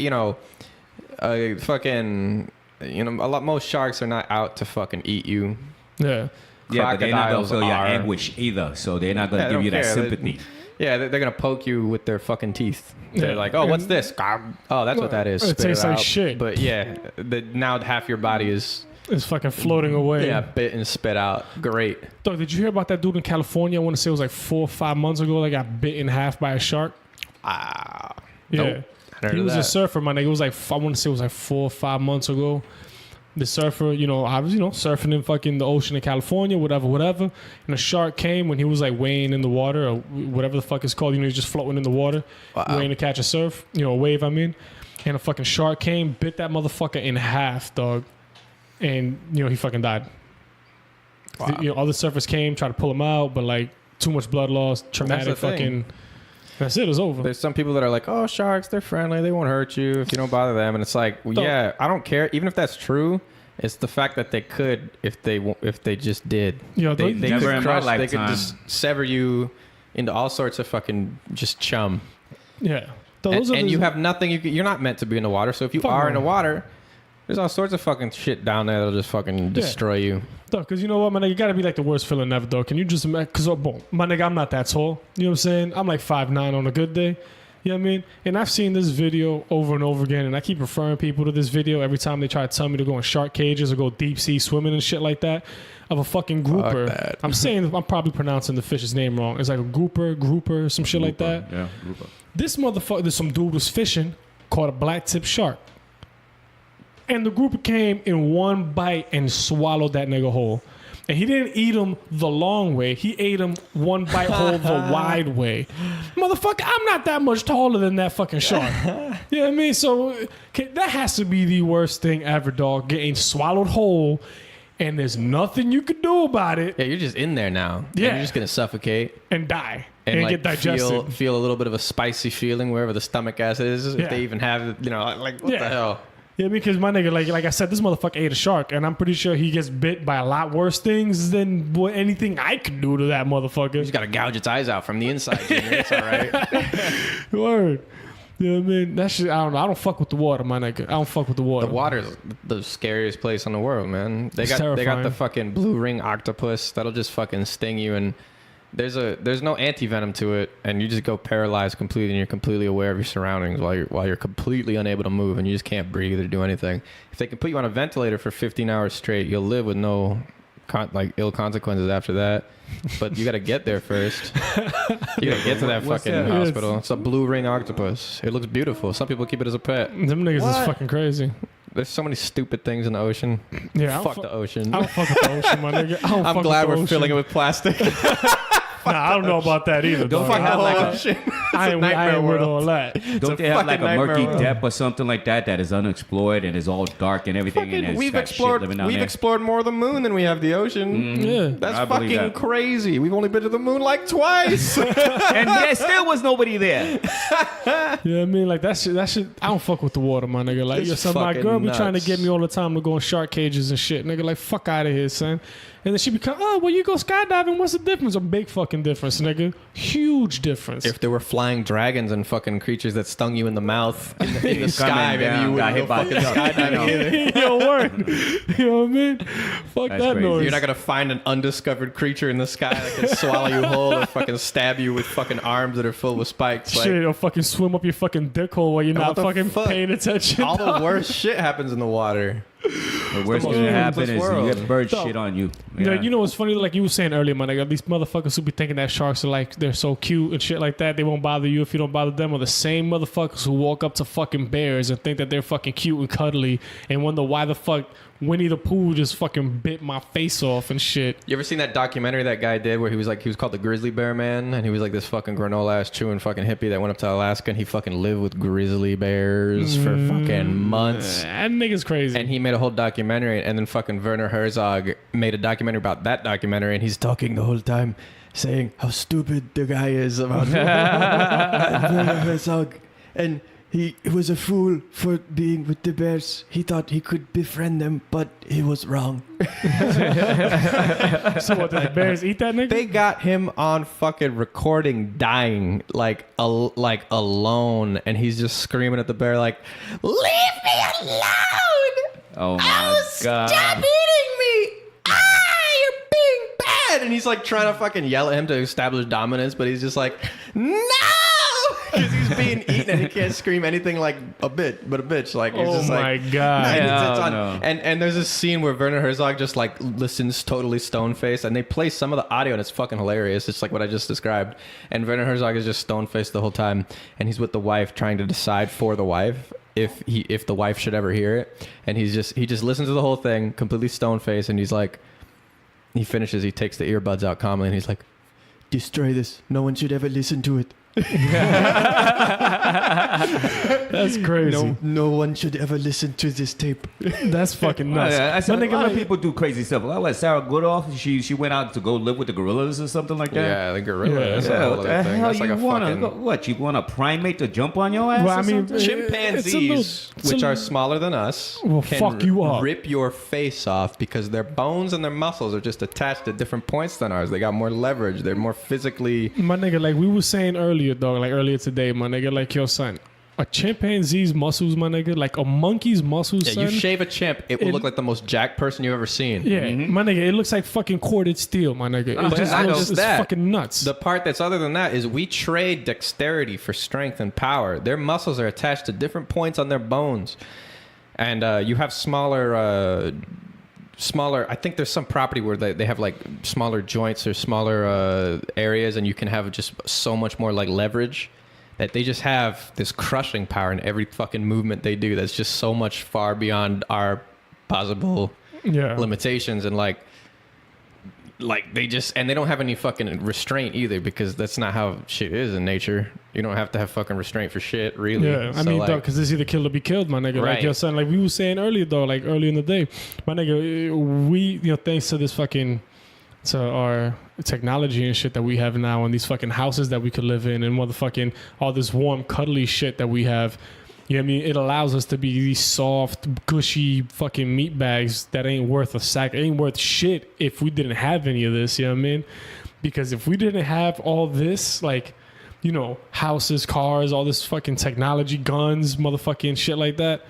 most sharks are not out to fucking eat you. Yeah. Yeah, but they're not gonna Crocodiles feel your are. anguish either, so they're not gonna Yeah, give they you don't that care. sympathy. They're gonna poke you with their fucking teeth. They're Yeah. like, oh, what's this? Oh, that's what that is. It Spit tastes like out. shit. But yeah, now half your body is It's fucking floating away. bit and spit out. Great. Dog, did you hear about that dude in California? I want to say it was like 4 or 5 months ago that got bit in half by a shark. Ah, Yeah. nope. I heard He of was a that. surfer, my nigga. It was like, I want to say it was like 4 or 5 months ago. The surfer, I was, surfing in fucking the ocean in California, whatever. And a shark came when he was like weighing in the water or whatever the fuck it's called. He's just floating in the water, waiting to catch a surf, a wave, I mean. And a fucking shark came, bit that motherfucker in half, dog. And, he fucking died. Wow. Other surfers came, tried to pull him out, but like too much blood loss, traumatic That's the thing. fucking. That's it, it's over. There's some people that are like, oh, sharks, they're friendly. They won't hurt you if you don't bother them. And it's like, well, yeah, I don't care. Even if that's true, it's the fact that they could if they just did. Yo, They Never in could my crush, they could lifetime. just sever you into all sorts of fucking just chum. Yeah. And you have nothing. You're not meant to be in the water. So if you Fuck are no. in the water, there's all sorts of fucking shit down there that'll just fucking destroy you. Because you know what, my nigga, you gotta be like the worst feeling ever, though. Can you just imagine? Because, boom, my nigga, I'm not that tall. You know what I'm saying? I'm like 5'9" on a good day. You know what I mean? And I've seen this video over and over again, and I keep referring people to this video every time they try to tell me to go in shark cages or go deep sea swimming and shit like that. Of a fucking grouper. that. I'm probably pronouncing the fish's name wrong. It's like a grouper, some shit like that. Yeah, grouper. This motherfucker, there's some dude was fishing, caught a black tip shark. And the grouper came in one bite and swallowed that nigga whole. And he didn't eat him the long way. He ate him one bite whole the wide way. Motherfucker, I'm not that much taller than that fucking shark. You know what I mean? So that has to be the worst thing ever, dog. Getting swallowed whole and there's nothing you could do about it Yeah, you're just in there now. And Yeah. you're just gonna suffocate. and die. And like get digested. feel a little bit of a spicy feeling wherever the stomach acid is, Yeah. if they even have it, like what Yeah. the hell? Yeah, because my nigga, like I said, this motherfucker ate a shark, and I'm pretty sure he gets bit by a lot worse things than anything I could do to that You motherfucker. just gotta gouge its eyes out from the inside. Junior. It's all right. Word. You know what I mean? That shit, I don't know. I don't fuck with the water, my nigga. I don't fuck with the water. The water's the scariest place in the world, man. They It's got the terrifying. fucking blue ring octopus that'll just fucking sting you, and There's no anti-venom to it, and you just go paralyzed completely, and you're completely aware of your surroundings while you're completely unable to move, and you just can't breathe or do anything. If they can put you on a ventilator for 15 hours straight, you'll live with no ill consequences after that. But you got to get there first. You got to get to that What's fucking that? hospital. It's a blue ring octopus. It looks beautiful. Some people keep it as a pet. Them niggas is fucking crazy. There's so many stupid things in the ocean. Yeah, Fuck the ocean. I don't fuck with the ocean, my nigga. I'm glad we're filling it with plastic. Nah, I don't know about that either. Don't dog. they have like a, ocean. I ain't with all that. don't they have like a fucking murky nightmare world. depth or something like that is unexplored and is all dark and everything? And it's We've got shit living down we've there? explored more of the moon than we have the ocean. Yeah. That's I believe fucking that. crazy. We've only been to the moon like twice. And there still was nobody there. Yeah, I mean, like that shit. I don't fuck with the water, my nigga. Like, It's yo, son, my fucking girl be trying to nuts. get me all the time to go in shark cages and shit, nigga. Like, fuck out of here, son. And then she become, oh, well, you go skydiving. What's the difference? A big fucking difference, nigga. Huge difference. If there were flying dragons and fucking creatures that stung you in the mouth in the sky, maybe you got wouldn't hit go by fucking a truck. skydiving either. Yo, word. You know what I mean? Fuck That's that crazy. noise. You're not gonna find an undiscovered creature in the sky that can swallow you whole or fucking stab you with fucking arms that are filled with spikes. Like, Shit, or fucking swim up your fucking dick hole while you're What not the fucking fuck? paying attention. all the worst shit happens in the water. The worst the thing that most happen is ruthless you world. get bird Dog. shit on you. Yeah. Yeah. You know what's funny? Like you were saying earlier, man. Like these motherfuckers who be thinking that sharks are like they're so cute and shit like that. They won't bother you if you don't bother them. Are the same motherfuckers who walk up to fucking bears and think that they're fucking cute and cuddly and wonder why the fuck Winnie the Pooh just fucking bit my face off and shit. You ever seen that documentary that guy did where he was called the Grizzly Bear Man, and he was like this fucking granola ass chewing fucking hippie that went up to Alaska and he fucking lived with grizzly bears for fucking months. That nigga's crazy. And he made a whole documentary, and then fucking Werner Herzog made a documentary about that documentary, and he's talking the whole time saying how stupid the guy is about Werner Herzog. And he was a fool for being with the bears. He thought he could befriend them, but he was wrong. So what, did the bears eat that nigga? They got him on fucking recording dying, like alone, and he's just screaming at the bear like, "Leave me alone! Oh my god. Stop eating me! You're being bad!" And he's like trying to fucking yell at him to establish dominance, but he's just like, "No!" Because he's being eaten and he can't scream anything like a bitch. Like he's Oh just my like, god. it's Oh, on. no. And there's this scene where Werner Herzog just like listens totally stone faced, and they play some of the audio, and it's fucking hilarious. It's like what I just described. And Werner Herzog is just stone faced the whole time, and he's with the wife trying to decide for the wife if the wife should ever hear it, and he just listens to the whole thing completely stone faced, and he's like, he finishes, he takes the earbuds out calmly, and he's like, "Destroy this. No one should ever listen to it. That's crazy. No one should ever listen to this tape." That's fucking nuts. I said, My a nigga, lot of like- people do crazy stuff. Like what, Sarah Goodoff, she went out to go live with the gorillas or something like that. Yeah, the gorilla. Yeah. That's a Yeah, whole what the other thing. hell That's like you a want? fucking... What, you want a primate to jump on your ass? Well, or I mean, something? Chimpanzees, it's a which little- are smaller than us, Will can fuck you up. rip your face off because their bones and their muscles are just attached at different points than ours. They got more leverage. They're more physically... My nigga, like we were saying earlier, dog, like earlier today, my nigga, like, yo, son, a chimpanzee's muscles, my nigga, like a monkey's muscles, Yeah, son. you shave a chimp, it will It- look like the most jacked person you've ever seen. Yeah, my nigga, it looks like fucking corded steel, my nigga. It but just not looks just it's that. fucking nuts. The part that's other than that is we trade dexterity for strength and power. Their muscles are attached to different points on their bones. And you have smaller, I think there's some property where they have like smaller joints or smaller areas, and you can have just so much more like leverage that they just have this crushing power in every fucking movement they do that's just so much far beyond our possible yeah. limitations. And like they just, and they don't have any fucking restraint either, because that's not how shit is in nature. You don't have to have fucking restraint for shit, really. Yeah, I So, mean, like, dog, because it's either kill or be killed, my nigga. Like Right. your son, like we were saying earlier, though, like earlier in the day, my nigga, we, you know, thanks to this fucking, to our technology and shit that we have now, and these fucking houses that we could live in, and motherfucking all this warm, cuddly shit that we have. You know what I mean? It allows us to be these soft, gushy fucking meat bags that ain't worth a sack, ain't worth shit if we didn't have any of this. You know what I mean? Because if we didn't have all this, like, you know, houses, cars, all this fucking technology, guns, motherfucking shit like that,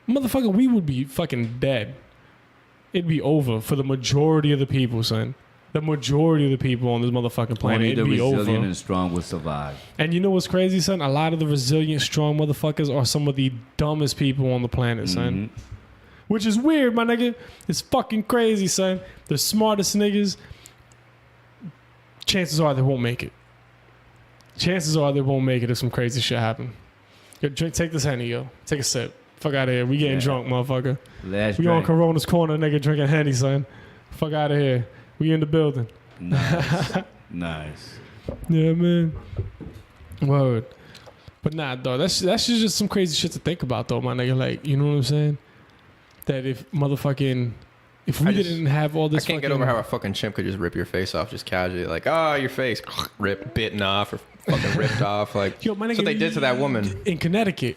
motherfucker, we would be fucking dead. It'd be over for the majority of the people, son. the majority of the people on this motherfucking planet, Only the it'd be resilient over. and strong will survive. And you know what's crazy, son? A lot of the resilient, strong motherfuckers are some of the dumbest people on the planet, son. Which is weird, my nigga. It's fucking crazy, son. The smartest niggas, chances are they won't make it. Chances are they won't make it if some crazy shit happen. Yo, take this Henny, yo. Take a sip. Fuck out of here. We getting drunk, motherfucker. Last We on drink. Corona's corner, nigga, drinking Henny, son. Fuck out of here. We in the building. Nice. Nice. Yeah, man. Word. But nah, dog. That's just some crazy shit to think about, though, my nigga. Like, you know what I'm saying? That if we didn't have all this, I can't get over how a fucking chimp could just rip your face off just casually. Like, oh, your face bitten off or fucking ripped off. Like, Yo, my nigga, that's what they did to that woman. in Connecticut.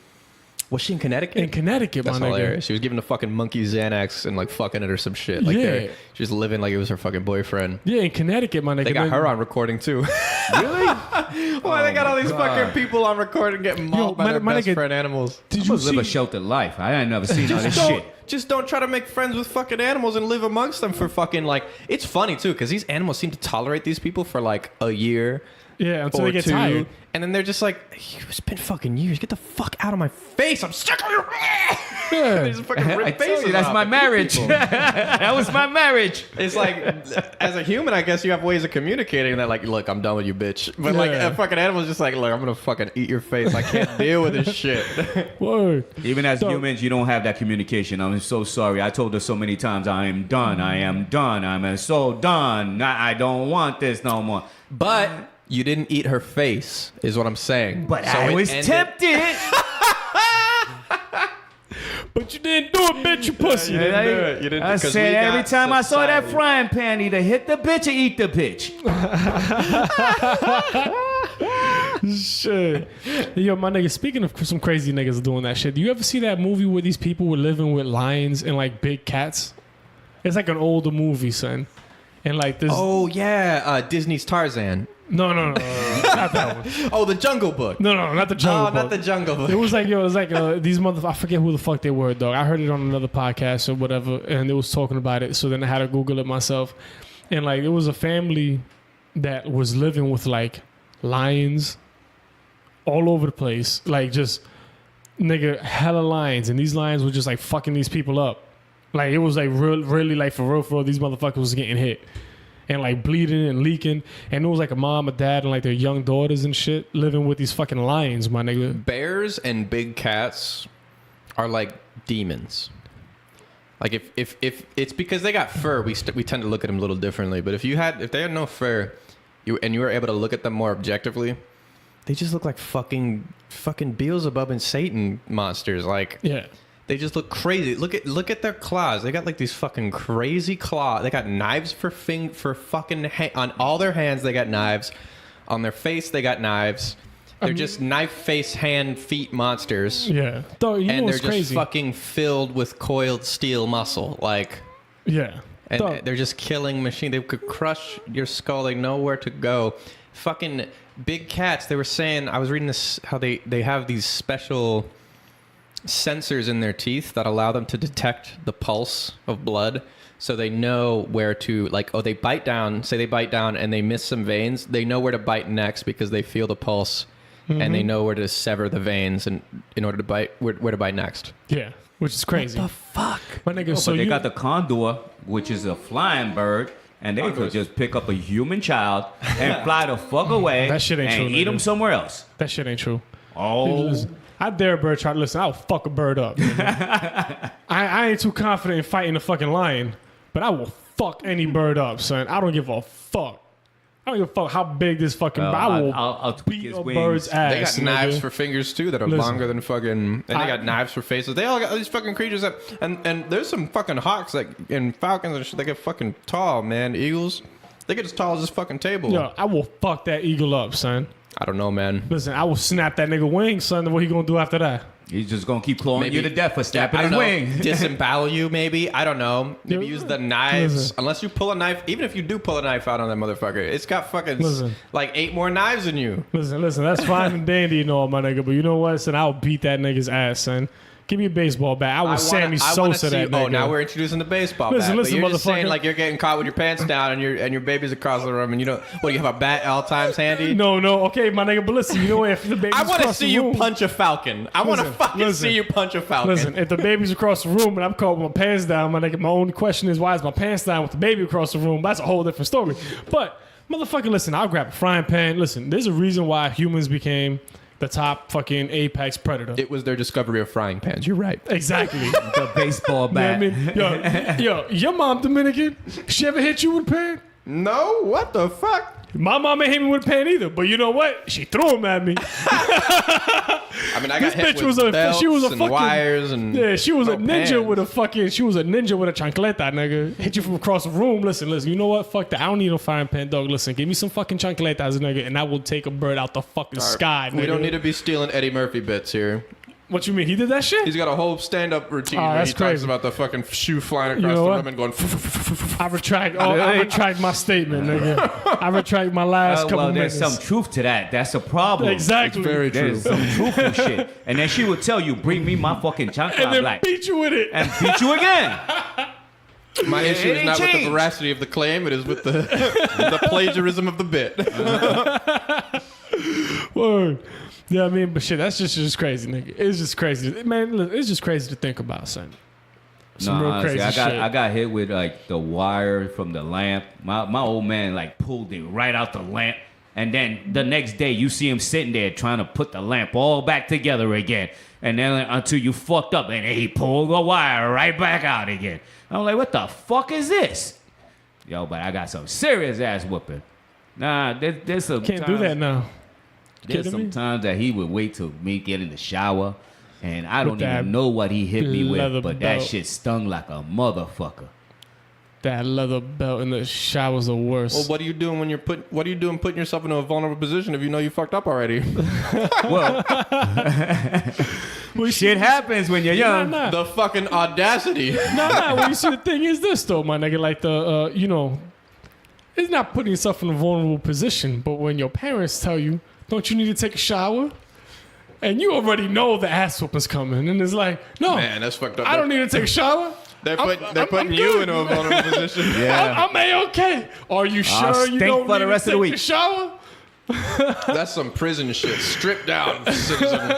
Was she in Connecticut? In Connecticut, That's my nigga. hilarious. She was giving the fucking monkey Xanax and like fucking it or some shit. Like, Yeah. she was living like it was her fucking boyfriend. Yeah, in Connecticut, my nigga. They got her on recording too. Really? Why they got all these fucking people on recording getting mauled by their my best nigga, friend animals? Did I you must live a see? sheltered life. I ain't never seen all this shit. Just don't try to make friends with fucking animals and live amongst them for fucking like. It's funny too because these animals seem to tolerate these people for like a year. Yeah, until Or they get two, tired. and then they're just like, "It's been fucking years. Get the fuck out of my face. I'm sick of your." Yeah. They just fucking rip I told faces you, that's off my at marriage. people. That was my marriage. It's like, as a human, I guess you have ways of communicating that, like, look, I'm done with you, bitch. But like Yeah. a fucking animal is just like, look, I'm gonna fucking eat your face. I can't deal with this shit. Word. Even as So- humans, you don't have that communication. I'm so sorry. I told her so many times, I am done. I am done. I'm so done. I don't want this no more. But you didn't eat her face, is what I'm saying. But So I it was ended- tempted. But you didn't do it, bitch, you pussy. You didn't do it. You didn't. I because said we every got time I saw that society. frying pan, either hit the bitch or eat the bitch. Shit. Yo, my nigga, speaking of some crazy niggas doing that shit, do you ever see that movie where these people were living with lions and like big cats? It's like an older movie, son. And like this. Oh yeah, Disney's Tarzan. No, not that one. Oh, the Jungle Book. No, not the Jungle Oh, not Book. the Jungle Book. It was like, yo, it was like these I forget who the fuck they were, dog. I heard it on another podcast or whatever, and they was talking about it. So then I had to Google it myself. And like, it was a family that was living with like lions all over the place. Like, just, nigga, hella lions. And these lions were just like fucking these people up. Like, it was like really like for real, these motherfuckers was getting hit. And like bleeding and leaking. And it was like a mom, a dad, and like their young daughters and shit living with these fucking lions, my nigga. Bears and big cats are like demons. Like if it's because they got fur, we tend to look at them a little differently. But if they had no fur, you were able to look at them more objectively, they just look like fucking Beelzebub and Satan monsters. Like, Yeah. they just look crazy. Look at their claws. They got like these fucking crazy claws. They got knives on all their hands. They got knives on their face. They got knives. They're just knife, face, hand, feet monsters. Yeah. Dog, you know And they're what's just crazy? fucking filled with coiled steel muscle. Like, Yeah. and Dog, they're just killing machine. They could crush your skull. They know where to go. Fucking big cats. They were saying, I was reading this, how they have these special sensors in their teeth that allow them to detect the pulse of blood, so they know where to, like, they bite down and they miss some veins, they know where to bite next because they feel the pulse and they know where to sever the veins and in order to bite where to bite next. yeah. Which is crazy. What the fuck? My nigga, Oh, so but they you got the condor, which is a flying bird, and they could just pick up a human child and fly the fuck away That shit ain't and true, eat nigga. them somewhere else. that shit ain't true. Oh, I dare a bird try to listen. I'll fuck a bird up. I ain't too confident in fighting a fucking lion, but I will fuck any bird up, son. I don't give a fuck. I don't give a fuck how big this fucking. I will I'll tweak beat his a wings. bird's ass. They got nigga. knives for fingers too that are Listen. longer than fucking, and they I- got knives for faces. They all got these fucking creatures that, and there's some fucking hawks that and falcons and shit. They get fucking tall, man. Eagles, they get as tall as this fucking table. Yo, I will fuck that eagle up, son. I don't know, man. Listen, I will snap that nigga wing, son. What he gonna do after that? He's just gonna keep clawing you to death for snapping I his don't know. wing. Disembowel you, maybe. I don't know. Maybe Yeah. use the knives. Listen. Unless you pull a knife. Even if you do pull a knife out on that motherfucker, it's got fucking Listen. like 8 more knives than you. Listen, that's fine and dandy and all, my nigga. But you know what, son? I'll beat that nigga's ass, son. Give me a baseball bat. I was Sammy Sosa that nigga. Oh, now we're introducing the baseball Listen, bat. listen, but you're just saying motherfucker. like you're getting caught with your pants down and your baby's across the room and you know what? You have a bat at all times handy. No, okay, my nigga. But listen, you know what? If the baby's I want to across see the you room, punch a falcon. I want to Listen, fucking listen. see you punch a falcon. Listen, if the baby's across the room and I'm caught with my pants down, my nigga, my only question is why is my pants down with the baby across the room? That's a whole different story. But motherfucker, listen, I'll grab a frying pan. Listen, there's a reason why humans became the top fucking apex predator. It was their discovery of frying pans. You're right. Exactly. The baseball You know what bat. I mean? Yo, your mom Dominican? She ever hit you with a pan? No, what the fuck? My mom ain't hit me with a pan either, but you know what? She threw them at me. I mean, I got This hit bitch with was a- belts she was a and fucking- wires and Yeah, she was a ninja pans. with a fucking. She was a ninja with a chancleta, nigga. Hit you from across the room. Listen. You know what? Fuck that. I don't need no frying pan, dog. Listen, give me some fucking chancletas, nigga, and I will take a bird out the fucking sky, nigga. We don't need to be stealing Eddie Murphy bits here. What you mean? He did that shit? He's got a whole stand-up routine Oh, where that's he talks crazy. about the fucking shoe flying across You know the what? room and going. I retract my statement, nigga. I retract my last couple Well, minutes. there's some truth to that. That's a problem. Exactly. very There's some truthful shit. And then she would tell you, bring me my fucking and chancla then black. beat you with it. And beat you again. My issue is ain't not with the changed. veracity of the claim; it is with the the plagiarism of the bit. Word. Yeah, I mean, but shit, that's just crazy, nigga. It's just crazy, man. Look, it's just crazy to think about, son. Some real honestly, crazy shit. I got hit with like the wire from the lamp. My old man like pulled it right out the lamp, and then the next day you see him sitting there trying to put the lamp all back together again, and then until you fucked up, and then he pulled the wire right back out again. I'm like, what the fuck is this? Yo, but I got some serious ass whooping. Nah, there's some Can't do that now. There's Kidding some me? times that he would wait till me get in the shower, and I don't that even know what he hit me leather with, but that belt. shit stung like a motherfucker. That leather belt in the shower's the worst. Well, what are you doing when What are you doing putting yourself into a vulnerable position if you know you fucked up already? Well, shit happens when you're young. Nah. The fucking audacity. Nah. Well, you see, the thing is this though, my nigga. Like the, it's not putting yourself in a vulnerable position. But when your parents tell you, "Don't you need to take a shower?" and you already know the ass whooping's coming, and it's like, "No, Man, that's fucked up. I don't need to take a shower." They're I'm putting you good. into a vulnerable position. Yeah. I'm A-okay. Are you I'll sure you stink don't for need the to rest of the take week. a shower? That's some prison shit. Strip down, citizen.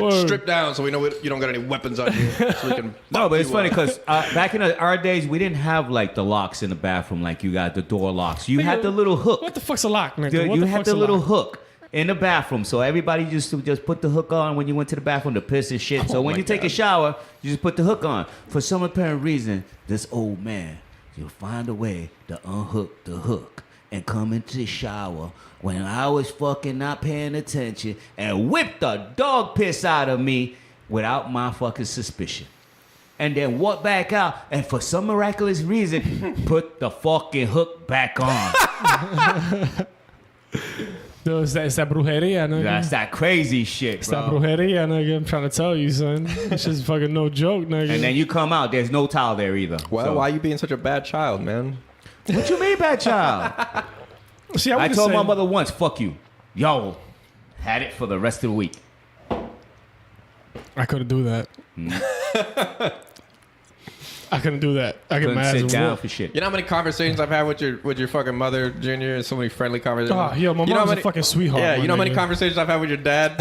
Word. Strip down so we know you don't got any weapons on you. So we can No, but it's you funny up. because back in our days, we didn't have like the locks in the bathroom like you got the door locks. You had the little hook. What the fuck's a lock, nigga? What You the had fuck's the a little lock? hook in the bathroom, so everybody just put the hook on when you went to the bathroom to piss and shit. So when my you take a God. shower, you just put the hook on. For some apparent reason, this old man, you'll find a way to unhook the hook and come into the shower when I was fucking not paying attention and whip the dog piss out of me without my fucking suspicion. And then walk back out and for some miraculous reason, put the fucking hook back on. No, it's that brujeria, nigga. That's that crazy shit, It's that bro. brujeria, nigga. I'm trying to tell you, son. It's just fucking no joke, nigga. And then you come out, there's no towel there either. Well, So- why are you being such a bad child, man? What you mean, bad child? See, I wouldn't told say- my mother once, fuck you. Yo, had it for the rest of the week. I couldn't do that. I couldn't do that. I get Couldn't my ass sit down whooped. for shit. You know how many conversations I've had with your fucking mother, Junior? So many friendly conversations. Oh, yo, my You know mom's how a many- fucking sweetheart. Yeah, my you know how many nigga. conversations I've had with your dad?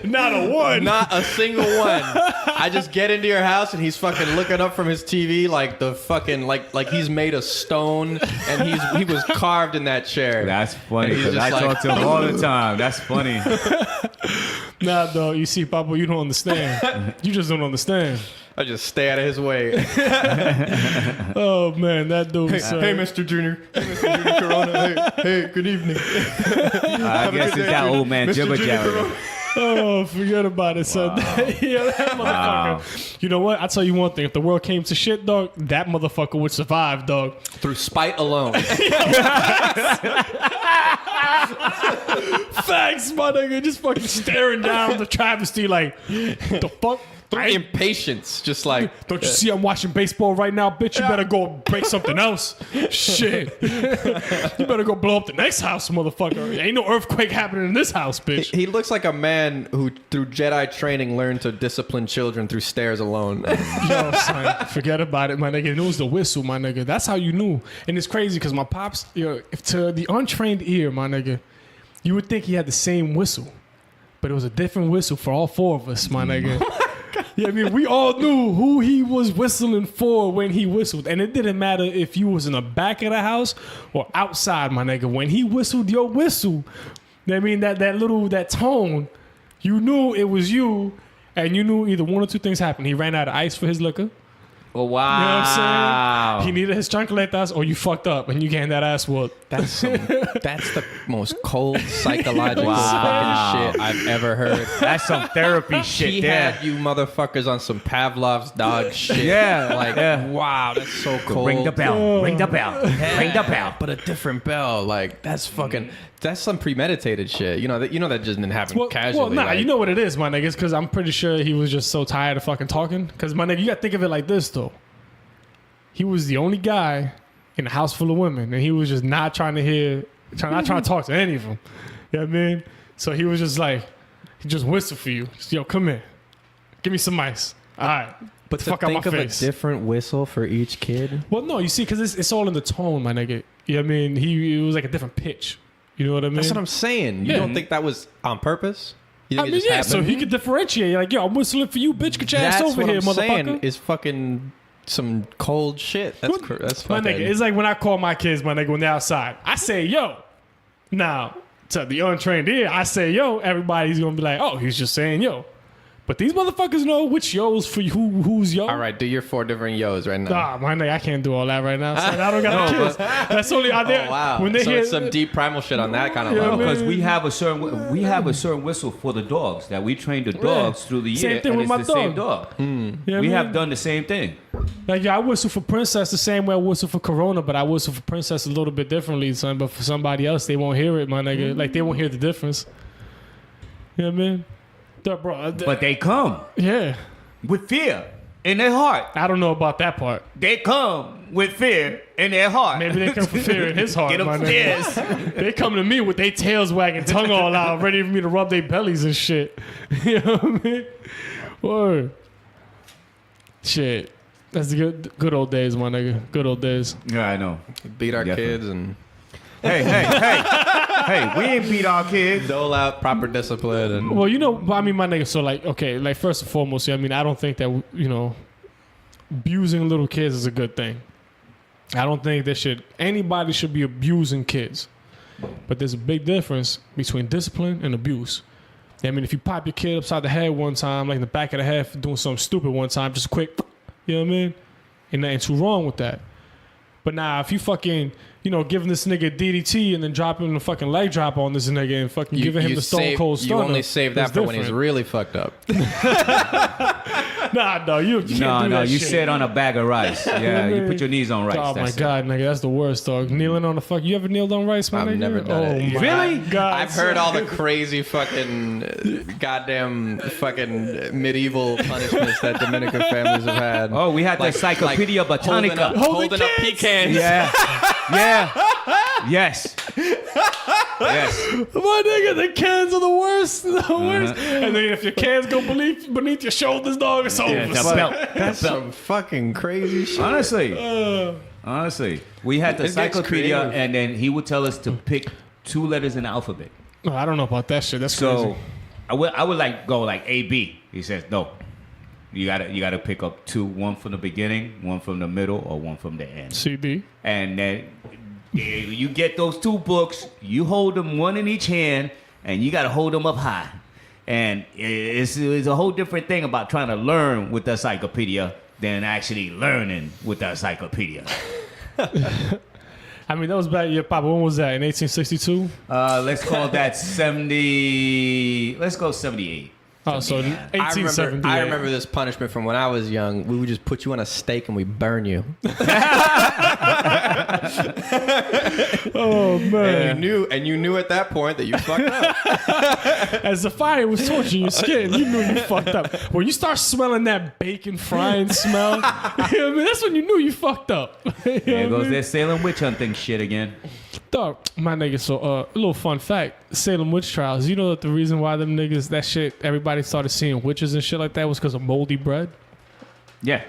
Not a one. Not a single one. I just get into your house and he's fucking looking up from his TV like the fucking like he's made of stone and he was carved in that chair. That's funny, And he's because I just like- talk to him all the time. That's funny. Nah, dog. You see, Papa, you don't understand. You just don't understand. I just stay out of his way. Oh man, that dude. son. Hey, Mr. Junior. Hey, Mr. Junior Corona. Hey, good evening. I guess it's that old man Mr. jibber Junior jabber. Corona. Oh, forget about it, son. Yeah, that motherfucker. You know what? I'll tell you one thing. If the world came to shit, dog, that motherfucker would survive, dog. Through spite alone. Thanks, my nigga. Just fucking staring down the travesty like, the fuck? impatience, just like. Don't you see I'm watching baseball right now, bitch? You better go break something else. Shit. You better go blow up the next house, motherfucker. Ain't no earthquake happening in this house, bitch. He looks like a man who, through Jedi training, learned to discipline children through stairs alone. Yo, son, forget about it, my nigga. It was the whistle, my nigga. That's how you knew. And it's crazy because my pops, if to the untrained ear, my nigga, you would think he had the same whistle. But it was a different whistle for all four of us, my nigga. Yeah, I mean, we all knew who he was whistling for when he whistled. And it didn't matter if you was in the back of the house or outside, my nigga. When he whistled your whistle, I mean, that tone, you knew it was you, and you knew either one or two things happened. He ran out of ice for his liquor. Oh, wow. You know what I'm saying? He needed his chancletas, or you fucked up and you getting that ass whooped. That's the most cold psychological fucking shit I've ever heard. That's some therapy shit. He had you motherfuckers on some Pavlov's dog shit. Yeah, like wow, that's so cold. Ring the bell. Ring the bell. Ring the bell. But a different bell. Like that's some premeditated shit. You know that just didn't happen casually. Well, you know what it is, my nigga. It's because I'm pretty sure he was just so tired of fucking talking. Because my nigga, you gotta think of it like this though. He was the only guy in a house full of women, and he was just not trying to talk to any of them. You know what I mean? So he was just like, he just whistled for you. Just, yo, come here. Give me some ice. All right. But to fuck out think my of face. a different whistle for each kid. Well, no, you see, because it's all in the tone, my nigga. You know what I mean? It was like a different pitch. You know what I mean? That's what I'm saying. You don't think that was on purpose? You think I mean, yeah, so he could differentiate. Like, yo, I'm whistling for you, bitch. Get your ass over here, motherfucker. Saying is fucking some cold shit. That's my fucking... nigga. It's like when I call my kids, my nigga, when they're outside, I say, yo. Now, to the untrained ear, I say, yo. Everybody's going to be like, oh, he's just saying, yo. But these motherfuckers know which yo's for you, who's yo. All right, do your 4 different yos right now. Nah, my nigga, I can't do all that right now. Son. I don't got kids. That's only out there. Oh, wow. When they so hear it's some deep primal shit on that kind of Yeah, level. Because we have a certain whistle for the dogs that we train the dogs through the year. Same thing and with it's my the dog. same dog. You know what We I have mean? done the same thing. Like, yeah, I whistle for Princess the same way I whistle for Corona, but I whistle for Princess a little bit differently, son. But for somebody else, they won't hear it, my nigga. Like, they won't hear the difference. You know what I mean? But they come Yeah. with fear in their heart. I don't know about that part. They come with fear in their heart. Maybe they come for fear in his heart, Get my upstairs. nigga. They come to me with their tails wagging, tongue all out, ready for me to rub their bellies and shit. You know what I mean? Word. Shit. That's the good old days, my nigga. Good old days. Yeah, I know. Beat our Definitely. kids and Hey, we ain't beat our kids. dole out proper discipline. And Well, you know, I mean, my nigga, so like, okay, like first and foremost, I mean, I don't think that, you know, abusing little kids is a good thing. I don't think anybody should be abusing kids. But there's a big difference between discipline and abuse. I mean, if you pop your kid upside the head one time, like in the back of the head for doing something stupid one time, just quick, you know what I mean? Ain't nothing too wrong with that. But now, if you fucking, you know, giving this nigga DDT and then dropping the fucking leg drop on this nigga and fucking giving him the stone cold stunner. You only save that for when he's really fucked up. Nah, no, you can't do that you shit. sit on a bag of rice. Yeah, you put your knees on rice. Oh my That's god, nigga, that's the worst, dog. Kneeling on the fuck. You ever kneeled on rice, my I've nigga? never done it. My Really? God, I've heard all the crazy fucking goddamn fucking medieval punishments that Dominican families have had. Oh, we had the Encyclopedia Botanica. Holding up pecans. Yeah. Yes. My nigga, the cans are the worst. The worst. And then if your cans go beneath your shoulders, dog, it's over. The son. belt. That's some fucking crazy shit. Honestly, we had the It gets Encyclopedia, creative. and then he would tell us to pick 2 letters in the alphabet. Oh, I don't know about that shit. That's So crazy. I would like go like A B. He says no. You gotta pick up 2, one from the beginning, one from the middle, or one from the end. CD. And then you get those 2 books, you hold them one in each hand, and you got to hold them up high. And it's a whole different thing about trying to learn with the encyclopedia than actually learning with the encyclopedia. I mean, that was back. Yeah, Papa. When was that? In 1862. Let's call that 70. Let's go 78. Oh, so 1878. I remember this punishment from when I was young. We would just put you on a stake and we burn you. Oh Oh man! And you knew at that point that you fucked up. As the fire was torching your skin, you knew you fucked up. When you start smelling that bacon frying smell, you know what I mean? That's when you knew you fucked up. You know There what I goes mean? that Salem witch hunting shit again. Dog, my nigga. So, a little fun fact: Salem witch trials. You know that the reason why them niggas that shit, everybody started seeing witches and shit like that was because of moldy bread. Yeah,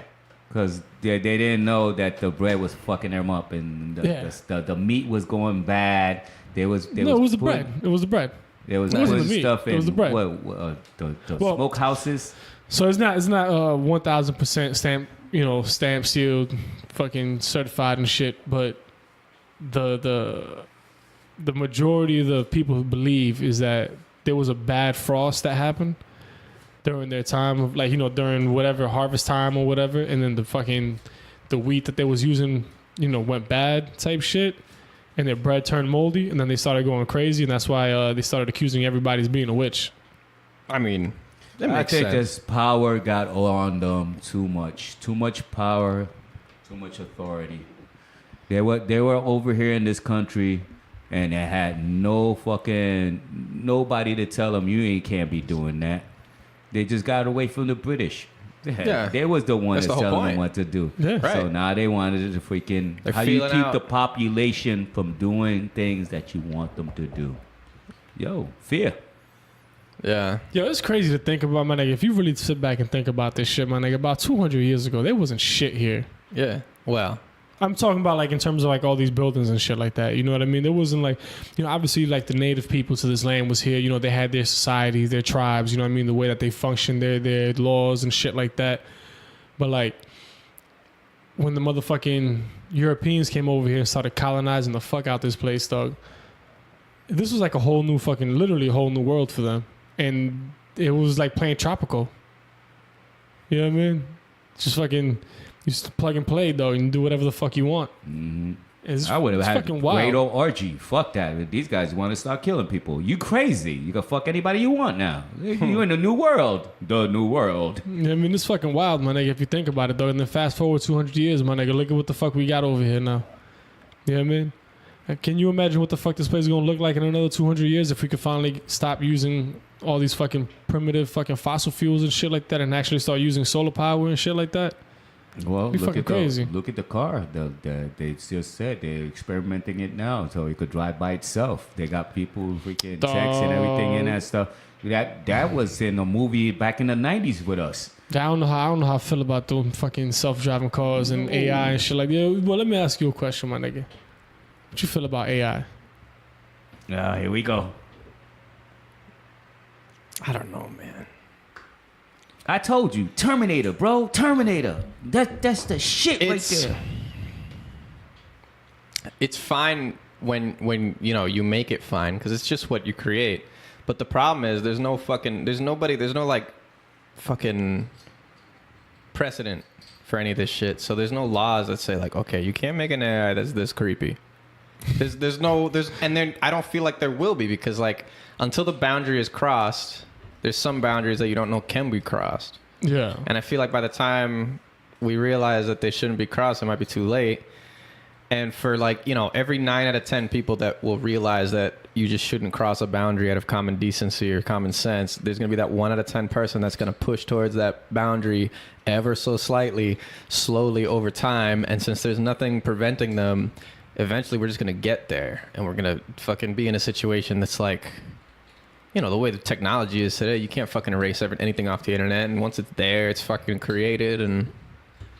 because they didn't know that the bread was fucking them up and the meat was going bad. It was the bread. It was the bread. It was wasn't putting the meat. stuff in It was the bread. The smokehouses. So it's not 1,000% stamp sealed, fucking certified and shit. But the majority of the people who believe is that there was a bad frost that happened during their time of during whatever harvest time or whatever, and then the wheat that they was using went bad type shit, and their bread turned moldy, and then they started going crazy, and that's why they started accusing everybody as being a witch. I mean, that I makes think sense. this power got on them too much power, too much authority. They were over here in this country, and they had nobody to tell them you can't be doing that. They just got away from the British. Yeah. They was the one That's that's the whole telling them point. what to do. Yeah. So Right. now they wanted to freaking They're how you feeling keep out. the population from doing things that you want them to do. Yo, fear. Yeah. Yo, it's crazy to think about, my nigga. If you really sit back and think about this shit, my nigga, about 200 years ago, there wasn't shit here. Yeah. Well, I'm talking about in terms of all these buildings and shit like that. You know what I mean? There wasn't obviously the native people to this land was here. They had their societies, their tribes. You know what I mean? The way that they functioned, their laws and shit like that. But when the motherfucking Europeans came over here and started colonizing the fuck out this place, dog. This was a whole new literally a whole new world for them, and it was like playing tropical. You know what I mean? Just fucking. You just plug and play, though, and do whatever the fuck you want. Mm-hmm. It's, I would have it's had fucking great wild. old orgy. Fuck that. These guys want to start killing people. You crazy. You can fuck anybody you want now. You in the new world. The new world. I mean, it's fucking wild, my nigga, if you think about it, though. And then fast forward 200 years, my nigga, look at what the fuck we got over here now. You know what I mean? Can you imagine what the fuck this place is going to look like in another 200 years if we could finally stop using all these fucking primitive fucking fossil fuels and shit like that and actually start using solar power and shit like that? Well, Be fucking crazy. Look at the car. They just said they're experimenting it now, so it could drive by itself. They got people freaking checks and everything in that stuff. That was in a movie back in the 90s with us. I don't know how I feel about them fucking self-driving cars and AI and shit like that. Yeah, well, let me ask you a question, my nigga. What you feel about AI? Here we go. I don't know, man. I told you, Terminator, bro, Terminator. That's the shit right there. It's fine when you make it fine because it's just what you create. But the problem is there's no fucking precedent for any of this shit. So there's no laws that say okay, you can't make an AI that's this creepy. And then I don't feel like there will be because until the boundary is crossed, there's some boundaries that you don't know can be crossed. Yeah. And I feel like by the time we realize that they shouldn't be crossed, it might be too late. And for every 9 out of 10 people that will realize that you just shouldn't cross a boundary out of common decency or common sense, there's going to be that 1 out of 10 person that's going to push towards that boundary ever so slightly, slowly over time. And since there's nothing preventing them, eventually we're just going to get there. And we're going to fucking be in a situation that's the way the technology is today, you can't fucking erase anything off the internet. And once it's there, it's fucking created. And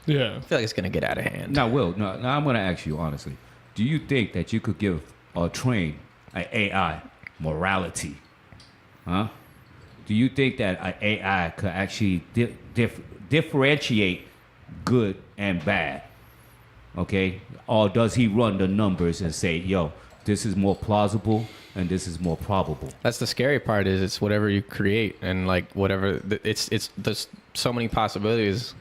Yeah. I feel like it's going to get out of hand. Now, Will, now I'm going to ask you honestly. Do you think that you could give or train an AI morality? Huh? Do you think that an AI could actually differentiate good and bad? Okay? Or does he run the numbers and say, yo, this is more plausible and this is more probable? That's the scary part is it's whatever you create and whatever. It's there's so many possibilities.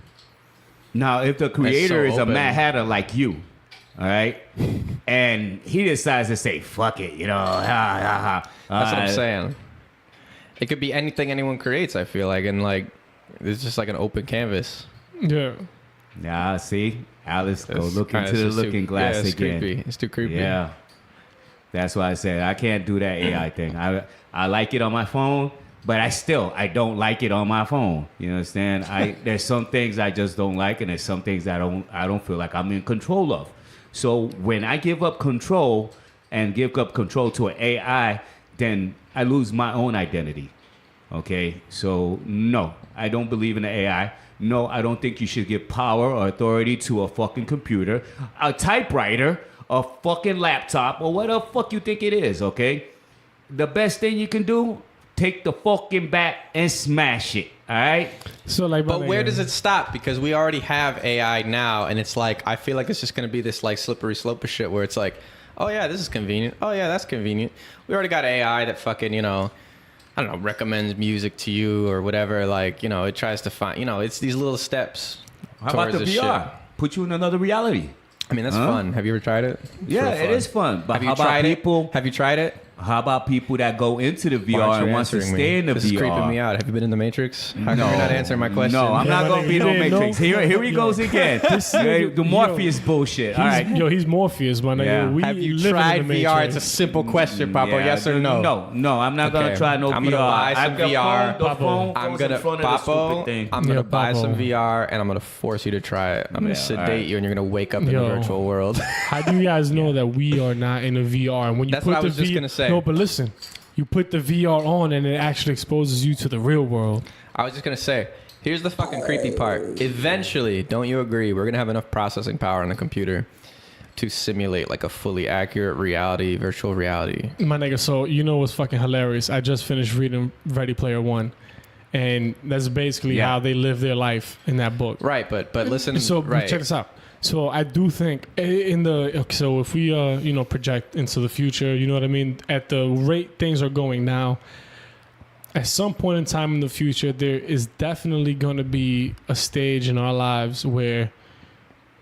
Now, if the creator is a open. Mad Hatter like you, all right, and he decides to say, fuck it, That's what I'm saying. It could be anything anyone creates, I feel like. And it's just an open canvas. Yeah. Nah, see, Alice, go look Kinda- into the it's just looking too- glass yeah, it's again. Creepy. It's too creepy. Yeah. That's why I said I can't do that AI thing. I like it on my phone, but I don't like it on my phone. You understand? There's some things I just don't like, and there's some things I don't feel like I'm in control of. So when I give up control to an AI, then I lose my own identity. Okay? So no, I don't believe in the AI. No, I don't think you should give power or authority to a fucking computer, a typewriter, a fucking laptop, or what the fuck you think it is, okay? The best thing you can do, take the fucking bat and smash it, all right? So like, But where does it stop? Because we already have AI now, and it's like, I feel like it's just going to be this like slippery slope of shit where it's like, oh yeah, this is convenient. Oh yeah, that's convenient. We already got AI that fucking, you know, I don't know, recommends music to you or whatever. Like, you know, it tries to find, you know, it's these little steps. How about the VR? Shit. Put you in another reality. I mean, that's fun. Have you ever tried it? Yeah, it is fun. But how about people? Have you tried it? How about people that go into the VR and want to stay in the this VR? This is creeping me out. Have you been in the Matrix? How come you're not answering my question? No, I'm not going to be no Matrix. Here he goes again. The Morpheus bullshit. All right. Yo, he's Morpheus, my nigga. Yeah. Have you tried VR? It's a simple question, Papo. Yes or no? No, I'm not going to try no VR. I'm going to buy some VR. I'm going to buy some VR, and I'm going to force you to try it. I'm going to sedate you, and you're going to wake up in the virtual world. How do you guys know that we are not in a VR? And when you That's what I was just going to say. No, but listen. You put the VR on and it actually exposes you to the real world. I was just going to say, here's the fucking creepy part. Eventually, don't you agree, we're going to have enough processing power on the computer to simulate like a fully accurate reality, virtual reality. My nigga, so you know what's fucking hilarious? I just finished reading Ready Player One. And that's basically how they live their life in that book. Right, but listen. So right. check this out. So I do think so if we project into the future, you know what I mean, at the rate things are going now, at some point in time in the future there is definitely going to be a stage in our lives where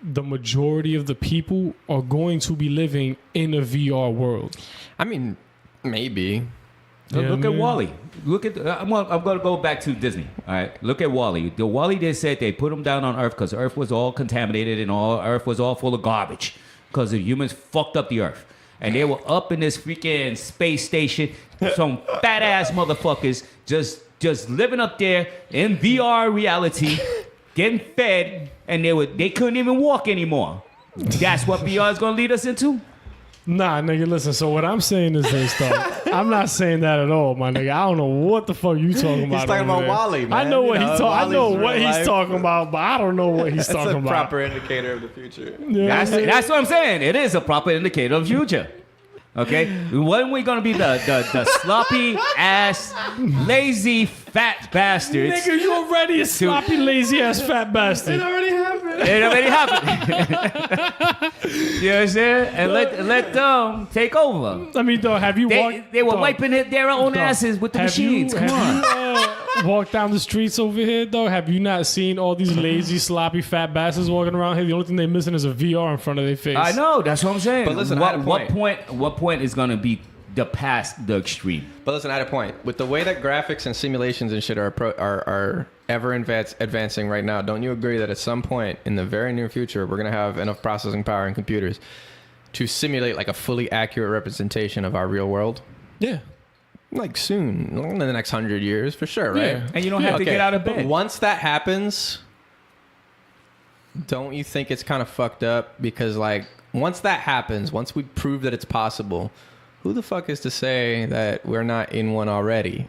the majority of the people are going to be living in a VR world. I mean, maybe. Look at Wall-E. Look at. I'm going to go back to Disney. All right. Look at Wall-E. The Wall-E, they said they put him down on Earth because Earth was all contaminated and Earth was all full of garbage because the humans fucked up the Earth. And they were up in this freaking space station, some fat ass motherfuckers just living up there in VR reality, getting fed, and they couldn't even walk anymore. That's what VR is going to lead us into. Nah, nigga, listen. So what I'm saying is this, though. I'm not saying that at all, my nigga. I don't know what the fuck you talking about. He's talking about Wall-E, man. I know what he's talking about, but I don't know what he's talking about. That's a proper indicator of the future. Yeah, that's what I'm saying. It is a proper indicator of future. Okay, when we gonna be the sloppy ass, lazy fat bastards? Nigga, you already a sloppy, lazy ass fat bastard. It already happened. It already happened. You know what I'm saying? And let them take over. I mean, though, have you walked? They were wiping their own asses with the machines. Come on. Walk down the streets over here, though. Have you not seen all these lazy, sloppy, fat bastards walking around here? The only thing they're missing is a VR in front of their face. I know. That's what I'm saying. But listen, what point is gonna be the past the extreme? But listen, I had a point. With the way that graphics and simulations and shit are ever advancing right now, don't you agree that at some point in the very near future, we're gonna have enough processing power in computers to simulate like a fully accurate representation of our real world? Yeah. Like soon, in the next 100 years, for sure, right? Yeah. And you don't have to get out of bed. But once that happens, don't you think it's kind of fucked up? Because like once that happens, once we prove that it's possible, who the fuck is to say that we're not in one already?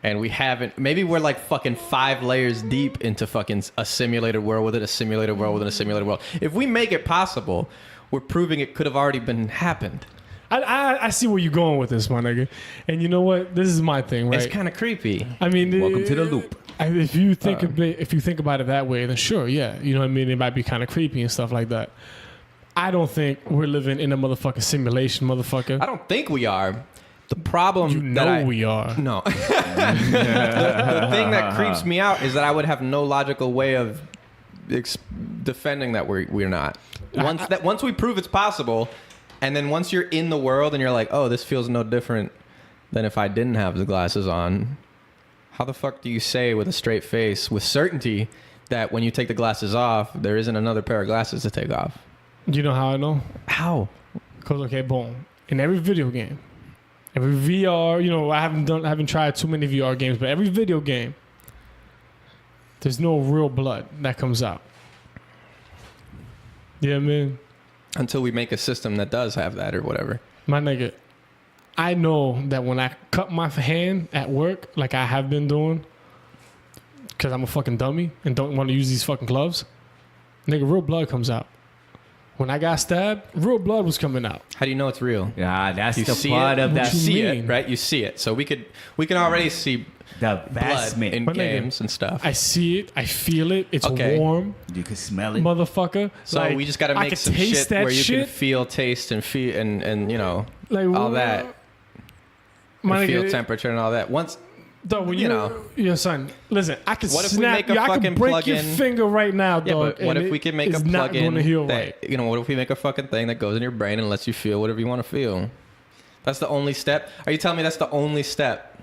And we haven't. Maybe we're like fucking 5 layers deep into fucking a simulated world within a simulated world within a simulated world. If we make it possible, we're proving it could have already been happened. I see where you're going with this, my nigga. And you know what? This is my thing, right? It's kind of creepy. I mean, welcome to the loop. If you think about it that way, then sure, yeah. You know what I mean? It might be kind of creepy and stuff like that. I don't think we're living in a motherfucking simulation, motherfucker. I don't think we are. The problem we are. No. the thing that creeps me out is that I would have no logical way of defending that we're not. Once we prove it's possible, and then once you're in the world and you're like, oh, this feels no different than if I didn't have the glasses on. How the fuck do you say with a straight face, with certainty, that when you take the glasses off, there isn't another pair of glasses to take off? You know how I know? How? Because, okay, boom. in every video game, every VR, I haven't tried too many VR games, but every video game, there's no real blood that comes out. Yeah, man. Until we make a system that does have that or whatever. My nigga, I know that when I cut my hand at work, like I have been doing, because I'm a fucking dummy and don't want to use these fucking gloves, nigga, real blood comes out. When I got stabbed, real blood was coming out. How do you know it's real? Yeah, that's You the see part it? of that. You See mean? it, right? You see it. So we can already see The blood vastment. in My nigga, games and stuff. I see it. I feel it. It's Okay. warm, You can smell it. motherfucker. So Like, we just got to I make could some taste shit that where you shit. can feel, taste, and feel, and Like, all that. My And feel nigga, temperature and all that. Once dog, when you know. Your son, listen, I can What if we snap make a you. I fucking can break your plug-in- finger right now, Yeah, dog. but what and if we it can make a is not plug-in gonna heal that, right. what if we make a fucking thing that goes in your brain and lets you feel whatever you want to feel? That's the only step. Are you telling me that's the only step?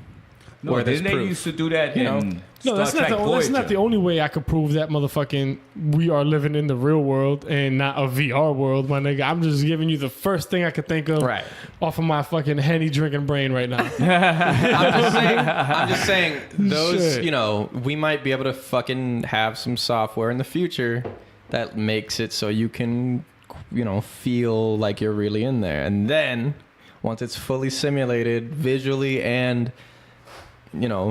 No, where there's didn't they proof? used to do that You know? in No, Star that's Trek not Voyager. the only way I could prove that motherfucking we are living in the real world and not a VR world, my nigga. I'm just giving you the first thing I could think of Right. off of my fucking Henny drinking brain right now. I'm just saying those, Shit. we might be able to fucking have some software in the future that makes it so you can, feel like you're really in there. And then once it's fully simulated visually and,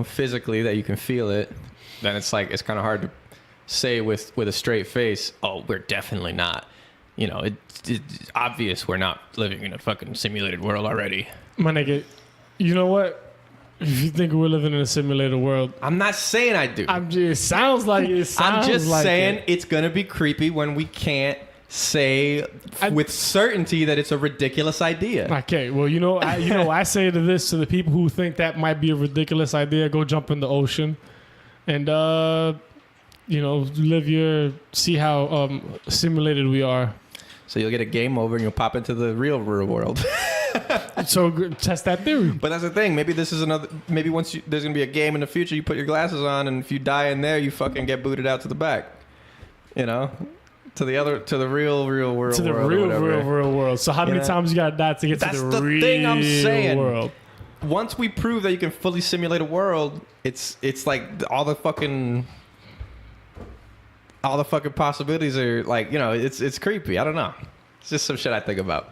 physically that you can feel it, then it's kind of hard to say with a straight face, oh, we're definitely not. It's obvious we're not living in a fucking simulated world already. My nigga, you know what? If you think we're living in a simulated world, I'm not saying I do. it sounds like it. I'm just like saying it. it's going to be creepy when we can't say with certainty that it's a ridiculous idea. Okay, well, I say to the people who think that might be a ridiculous idea, go jump in the ocean and see how simulated we are. So you'll get a game over and you'll pop into the real world. So test that theory. But that's the thing. Maybe this is maybe once there's going to be a game in the future, you put your glasses on, and if you die in there, you fucking get booted out to the back. To the real world. To the real world. So how many times you gotta die to get That's to the the real thing I'm saying. world? Once we prove that you can fully simulate a world, it's like all the fucking possibilities are it's creepy. I don't know. It's just some shit I think about.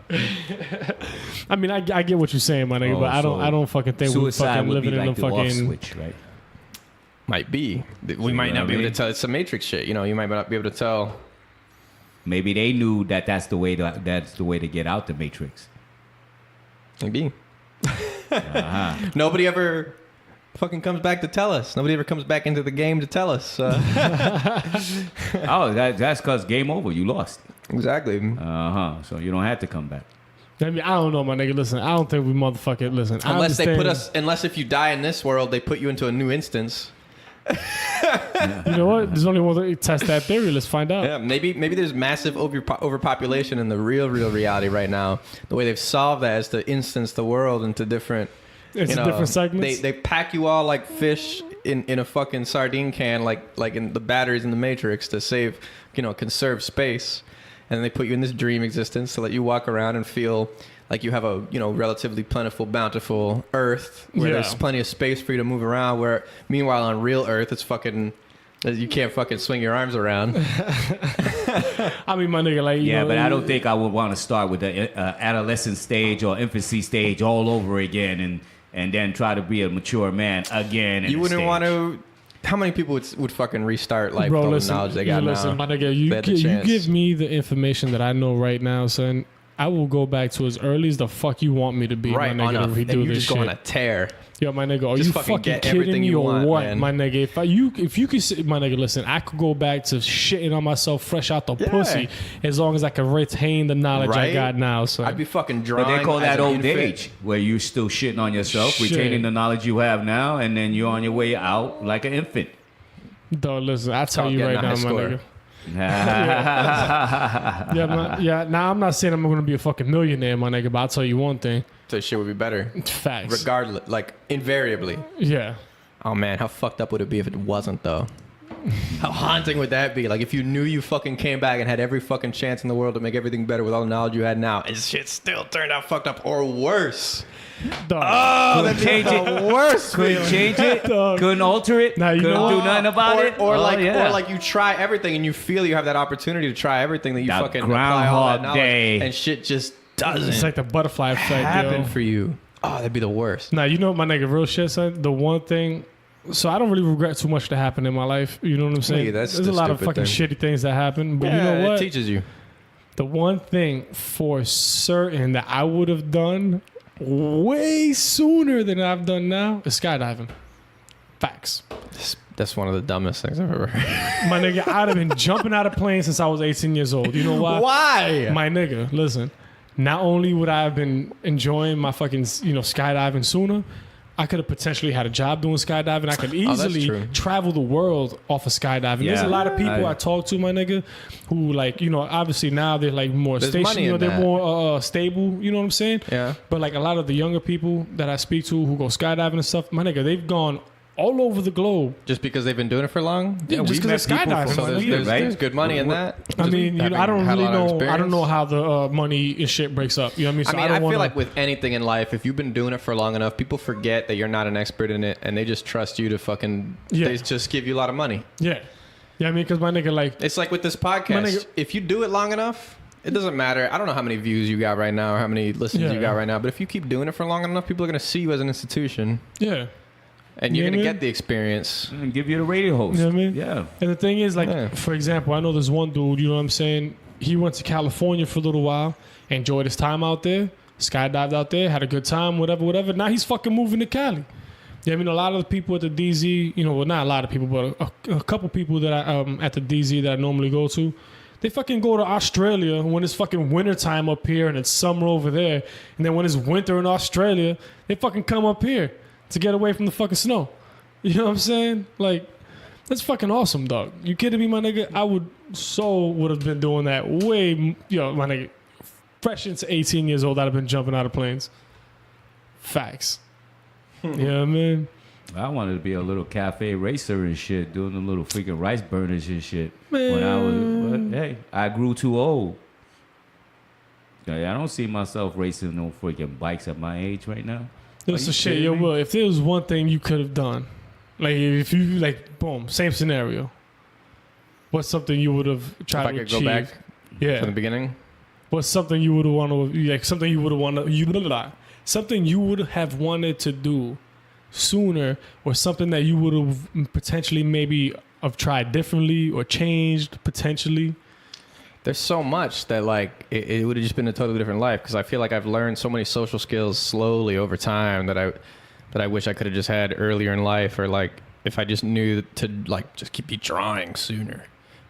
I mean, I get what you're saying, my nigga, but I don't fucking think we're Suicide fucking would living be in like a the off fucking. switch, right? Might be. We You might know not what be I able to mean? tell. It's some Matrix shit. You might not be able to tell. Maybe they knew that's the way to get out the Matrix. Maybe. Nobody ever fucking comes back to tell us. Nobody ever comes back into the game to tell us. Oh, that's because game over. You lost. Exactly. So you don't have to come back. I mean, I don't know, my nigga. Listen, I don't think we motherfucking listen. Unless if you die in this world, they put you into a new instance. You know what? There's only one way to test that theory. Let's find out. Yeah, maybe there's massive overpopulation in the real reality right now. The way they've solved that is to instance the world into different. It's different segments. They pack you all like fish in a fucking sardine can, like in the batteries in the Matrix to save, conserve space, and then they put you in this dream existence to let you walk around and feel like you have a relatively plentiful, bountiful Earth where there's plenty of space for you to move around. Where meanwhile on real Earth, it's fucking. You can't fucking swing your arms around. I mean, my nigga, like But I don't think I would want to start with the adolescent stage or infancy stage all over again, and then try to be a mature man again. You wouldn't want to. How many people would fucking restart life Bro, with all listen, the knowledge they got listen, now? my nigga, They had the you chance. give me the information that I know right now, son. I will go back to as early as the fuck you want me to be, Right, my nigga, on to and redo you this just shit. go on a tear. Yo, my nigga, are Just you fucking fucking get kidding everything me you or want, what, man. my nigga? If you could, my nigga, listen, I could go back to shitting on myself fresh out the Yeah. pussy as long as I can retain the knowledge I Right? got now. So I'd be fucking drawing. But they call as that an old infant. age, where you're still shitting on yourself, Shit. retaining the knowledge you have now, and then you're on your way out like an infant. dog, listen, I tell Called you getting right a now, high my score. nigga. Now I'm not saying I'm gonna be a fucking millionaire, my nigga, but I'll tell you one thing. So shit would be better, Facts. regardless, like invariably. Yeah. Oh man, how fucked up would it be if it wasn't though? How haunting would that be? Like if you knew you fucking came back and had every fucking chance in the world to make everything better with all the knowledge you had now, and shit still turned out fucked up or worse. Dog. Oh, that'd be the worst. Couldn't change it. Dog. Couldn't alter it. Now, you couldn't know do what? nothing about it. Or Oh, like yeah. or like you try everything and you feel you have that opportunity to try everything that you That fucking apply all that Groundhog knowledge Day. and shit just doesn't It's like the butterfly effect, happen yo. for you. Oh, that'd be the worst. Now, you know my nigga, real shit, son. The one thing, so I don't really regret too much that happened in my life. You know what I'm saying? Yeah, that's There's a the lot of stupid fucking shitty things that happen, but you Yeah, know what? It teaches you. The one thing for certain that I would have done way sooner than I've done now is skydiving. Facts. That's one of the dumbest things I've ever heard. My nigga, I'd have been jumping out of planes since I was 18 years old. You know why? Why? My nigga, listen. Not only would I have been enjoying my fucking, skydiving sooner, I could have potentially had a job doing skydiving. I could that's easily true. travel the world off of skydiving. There's Yeah. a lot of people I I- talk to, my nigga, who obviously now they're like more There's stationed, money in they're that. more stable. You know what I'm saying? Yeah. But like a lot of the younger people that I speak to who go skydiving and stuff, my nigga, they've gone all over the globe. Just because they've been doing it for long? Yeah, we just because met of people skydiving. from So my there's, nigga. Sweden, right? there's good money in that. I mean, Having I don't had a really lot of know. I don't know experience. how the money and shit breaks up. You know what I mean? So I mean, don't I feel wanna- like with anything in life, if you've been doing it for long enough, people forget that you're not an expert in it, and they just trust you to fucking. Yeah. They just give you a lot of money. yeah, I mean, because my nigga, like, It's like with this My podcast. nigga- If you do it long enough, it doesn't matter. I don't know how many views you got right now or how many listens Yeah. you got right now, but if you keep doing it for long enough, people are gonna see you as an institution, yeah. and You you're know gonna what I mean? get the experience. And give you the radio host. You know what I mean? Yeah. And the thing is, like, Yeah. for example, I know there's one dude, you know what I'm saying? He went to California for a little while, enjoyed his time out there, skydived out there, had a good time, whatever. Now he's fucking moving to Cali. Yeah, I mean, a lot of the people at the DZ, well, not a lot of people, but a couple people that I at the DZ that I normally go to, they fucking go to Australia when it's fucking winter time up here and it's summer over there. And then when it's winter in Australia, they fucking come up here to get away from the fucking snow. You know what I'm saying? Like, that's fucking awesome, dog. You kidding me, my nigga? I would have been doing that way, my nigga. Fresh into 18 years old, I'd have been jumping out of planes. Facts. You know what I mean? I wanted to be a little cafe racer and shit, doing the little freaking rice burners and shit. When I was, but hey, I grew too old. I don't see myself racing no freaking bikes at my age right now. That's Are the you shit, kidding yo, me? Will. If there was one thing you could have done, like if you boom, same scenario. What's something you would have tried If I to could achieve? go back Yeah. from the beginning, What's something you would have wanted? Like something you would have wanted. Something you would have wanted to do sooner, or something that you would have potentially maybe have tried differently or changed potentially. there's so much that like it would have just been a totally different life because I feel like I've learned so many social skills slowly over time that I wish I could have just had earlier in life, or like if I just knew to like just keep drawing sooner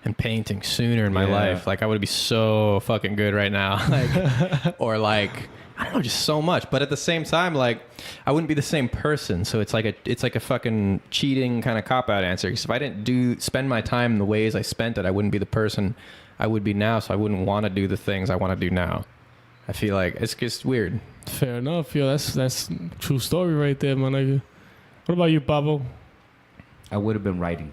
and painting sooner in my Yeah. life, like I would be so fucking good right now. Like, or like I don't know, just so much. But at the same time, like I wouldn't be the same person. So it's like a fucking cheating kind of cop out answer. Because if I didn't spend my time the ways I spent it, I wouldn't be the person I would be now. So I wouldn't want to do the things I want to do now. I feel like it's just weird. Fair enough, yo. That's true story right there, my nigga. What about you, Pablo? I would have been writing.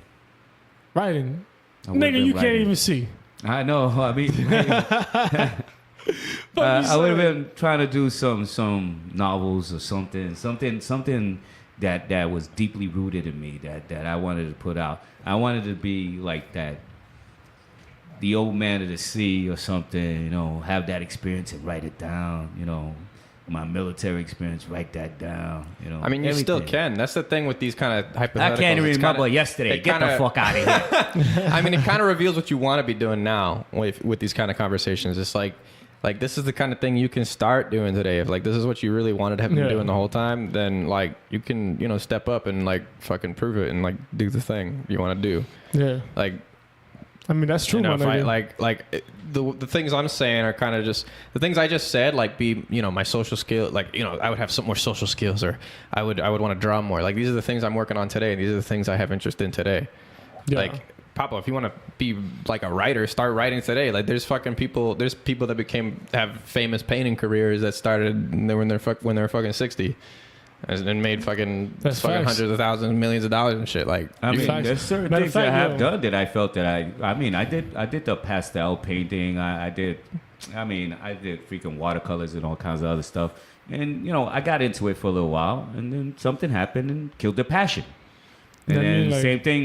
Writing, I would've nigga, been you can't writing. even see. I know. I mean, I would have been trying to do some novels or something that was deeply rooted in me that I wanted to put out. I wanted to be like that, the old man of the sea or something. Have that experience and write it down. My military experience, write that down. I mean, you still everything. can. That's the thing with these kind of hypotheticals. I can't even It's remember kinda- yesterday. it Get the kinda- fuck out of here. I mean, it kind of reveals what you want to be doing now with these kind of conversations. It's like this is the kind of thing you can start doing today. If like this is what you really wanted to have been Yeah. doing the whole time, then like you can step up and like fucking prove it and like do the thing you want to do. Yeah, Like I mean that's true, my if I, nigga. the things I'm saying are kind of just the things I just said. Like be my social skill. Like I would have some more social skills, or I would want to draw more. Like these are the things I'm working on today. These are the things I have interest in today. Yeah. Like Pablo, if you want to be like a writer, start writing today. Like there's people that have famous painting careers that started when they were fucking 60. and made fucking That's fucking facts. hundreds of thousands, millions of dollars and shit. Like, I mean, Facts. there's certain Matter things of fact, that I have yo. done that I felt that I mean, I did the pastel painting. I did freaking watercolors and all kinds of other stuff. And, you know, I got into it for a little while, and then something happened and killed the passion. And That then mean, like-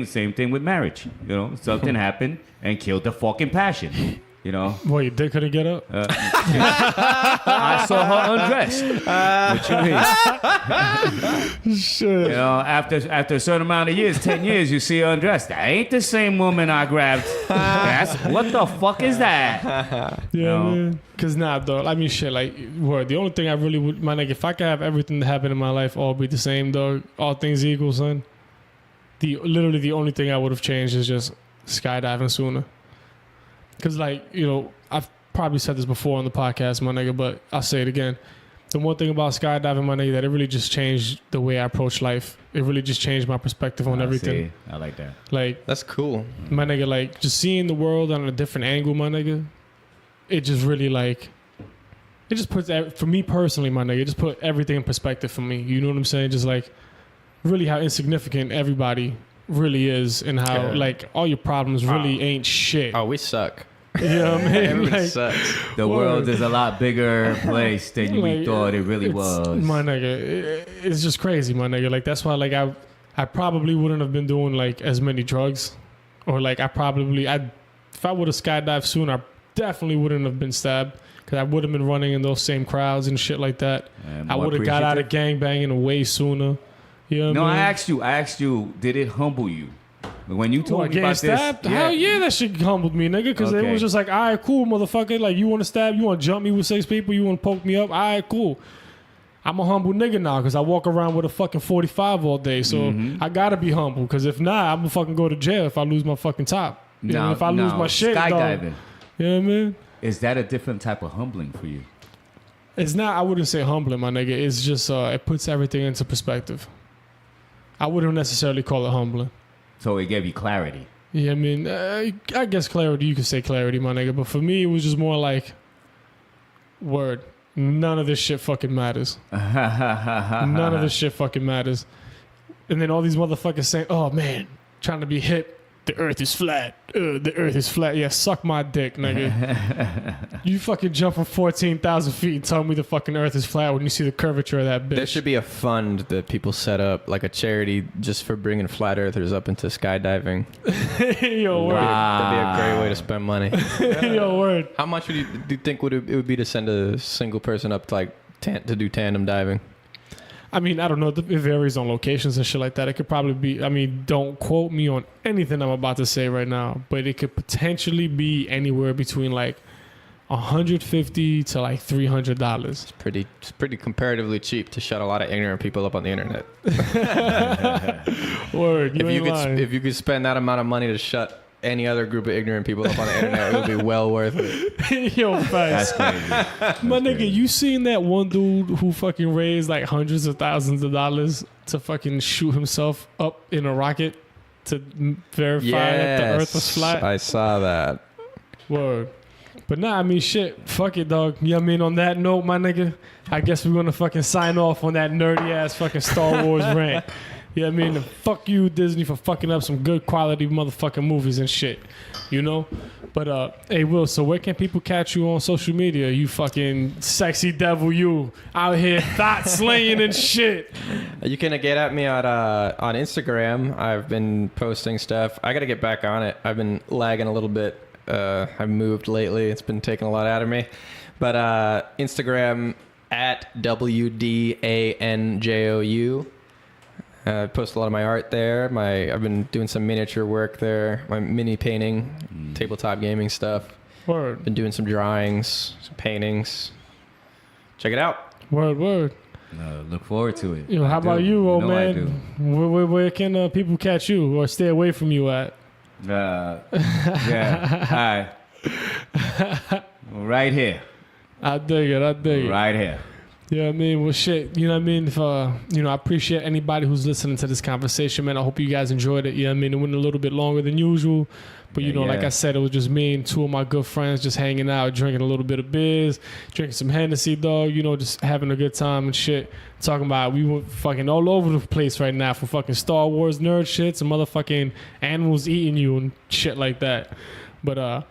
same thing with marriage. You know, something happened and killed the fucking passion. You know, Well, your dick couldn't get up. I saw her undressed. What you mean? Shit. You know, after a certain amount of years, 10 years, you see her undressed. That ain't the same woman I grabbed. What the fuck is that? Yeah, No. man. Cause nah, dog. I mean, shit. Like, word. The only thing I really would, my nigga, if I could have everything that happened in my life all be the same, dog. All things equal, son. Literally the only thing I would have changed is just skydiving sooner. Cause like, you know, I've probably said this before on the podcast, my nigga, but I'll say it again. The one thing about skydiving, my nigga, that it really just changed the way I approach life. It really just changed my perspective on everything. See, I like that. Like, that's cool. my nigga, like, just seeing the world on a different angle, my nigga, it just really, like, it just puts, for me personally, my nigga, it just put everything in perspective for me. You know what I'm saying? Just, like, really how insignificant everybody really is and how, Yeah. like, all your problems really ain't shit. Oh, we suck. You know what I mean? Everybody Like, sucks. The Word. world is a lot bigger place than we like, thought it really it's- was. My nigga, it's just crazy, my nigga. Like, that's why, like, I probably wouldn't have been doing, like, as many drugs. Or, like, if I would have skydived sooner, I definitely wouldn't have been stabbed. Because I would have been running in those same crowds and shit like that. And I more would have got out of gangbanging way sooner. You know what No, I I mean? asked you, did it humble you? When you told What, me getting about stabbed? this, Hell yeah, that shit humbled me, nigga. Because it Okay. was just like, all right, cool, motherfucker. Like, you want to stab? You want to jump me with 6 people? You want to poke me up? All right, cool. I'm a humble nigga now because I walk around with a fucking 45 all day. So Mm-hmm. I got to be humble because if not, I'm going to fucking go to jail if I lose my fucking top. You know, Now- if I lose now, my shit, dog. skydiving, You know what I mean? is that a different type of humbling for you? It's not, I wouldn't say humbling, my nigga. It's just, it puts everything into perspective. I wouldn't necessarily call it humbling. So it gave you clarity. Yeah, I mean, I guess clarity, you could say clarity, my nigga. But for me, it was just more like, word, none of this shit fucking matters. None of this shit fucking matters. And then all these motherfuckers saying, oh man, trying to be hip. The earth is flat. The earth is flat. Yeah, suck my dick, nigga. You fucking jump from 14,000 feet and tell me the fucking earth is flat when you see the curvature of that bitch. There should be a fund that people set up, like a charity, just for bringing flat earthers up into skydiving. Yo, word. That'd be a great way to spend money. Yo, word. How much do you think it would be to send a single person up to like to do tandem diving? I mean, I don't know. It varies on locations and shit like that. It could probably be, I mean, don't quote me on anything I'm about to say right now, but it could potentially be anywhere between like $150 to like $300. It's pretty comparatively cheap to shut a lot of ignorant people up on the internet. Word. You ain't lying. If you could spend that amount of money to shut any other group of ignorant people up on the internet, it would be well worth it. Yo, That's facts. crazy. My nigga, you seen that one dude who fucking raised like hundreds of thousands of dollars to fucking shoot himself up in a rocket to verify that the earth was flat? I saw that. Word. But nah, I mean, shit. Fuck it, dog. You know what I mean? On that note, my nigga, I guess we're gonna fucking sign off on that nerdy ass fucking Star Wars rant. You know what I mean? And fuck you, Disney, for fucking up some good quality motherfucking movies and shit. You know? But, hey, Will, so where can people catch you on social media? You fucking sexy devil, you out here thought slaying and shit. You can get at me on Instagram. I've been posting stuff. I got to get back on it. I've been lagging a little bit. I've moved lately. It's been taking a lot out of me. But Instagram at WDANJOU. I post a lot of my art there. I've been doing some miniature work there. My mini painting, tabletop gaming stuff. Word. Been doing some drawings, some paintings. Check it out. Word. Look forward to it. Yo, how I about do. you, old know I man? Where can people catch you or stay away from you at? Yeah. All right. Right here. I dig it. Right here. Yeah, I mean, well, shit. You know what I mean? If, I appreciate anybody who's listening to this conversation, man. I hope you guys enjoyed it. You know what I mean? It went a little bit longer than usual. But, like I said, it was just me and two of my good friends just hanging out, drinking a little bit of beers, drinking some Hennessy, dog, just having a good time and shit. Talking about, we were fucking all over the place right now, from fucking Star Wars nerd shit to motherfucking animals eating you and shit like that. But,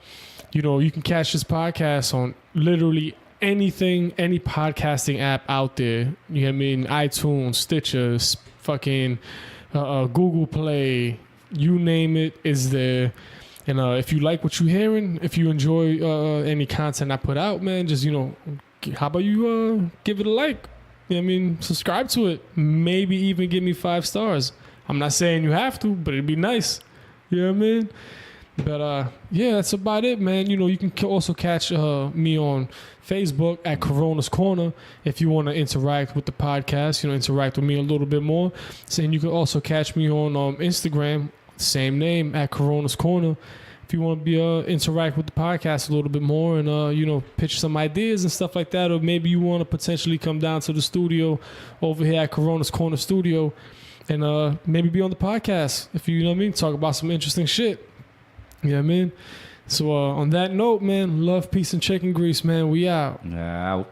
you can catch this podcast on literally anything, any podcasting app out there. You know what I mean? iTunes, Stitcher, fucking Google Play, you name it is there. And if you like what you're hearing, if you enjoy any content I put out, man, just, how about you give it a like? You know what I mean? Subscribe to it. Maybe even give me 5 stars. I'm not saying you have to, but it'd be nice. You know what I mean? But yeah, that's about it, man. You can also catch me on Facebook at Corona's Corner if you want to interact with the podcast, interact with me a little bit more. And you can also catch me on Instagram, same name, at Corona's Corner, if you want to be interact with the podcast a little bit more and pitch some ideas and stuff like that, or maybe you want to potentially come down to the studio over here at Corona's Corner Studio and maybe be on the podcast if you know what I mean, talk about some interesting shit. You know what I mean? So on that note, man, love, peace, and chicken grease, man. We out. Out.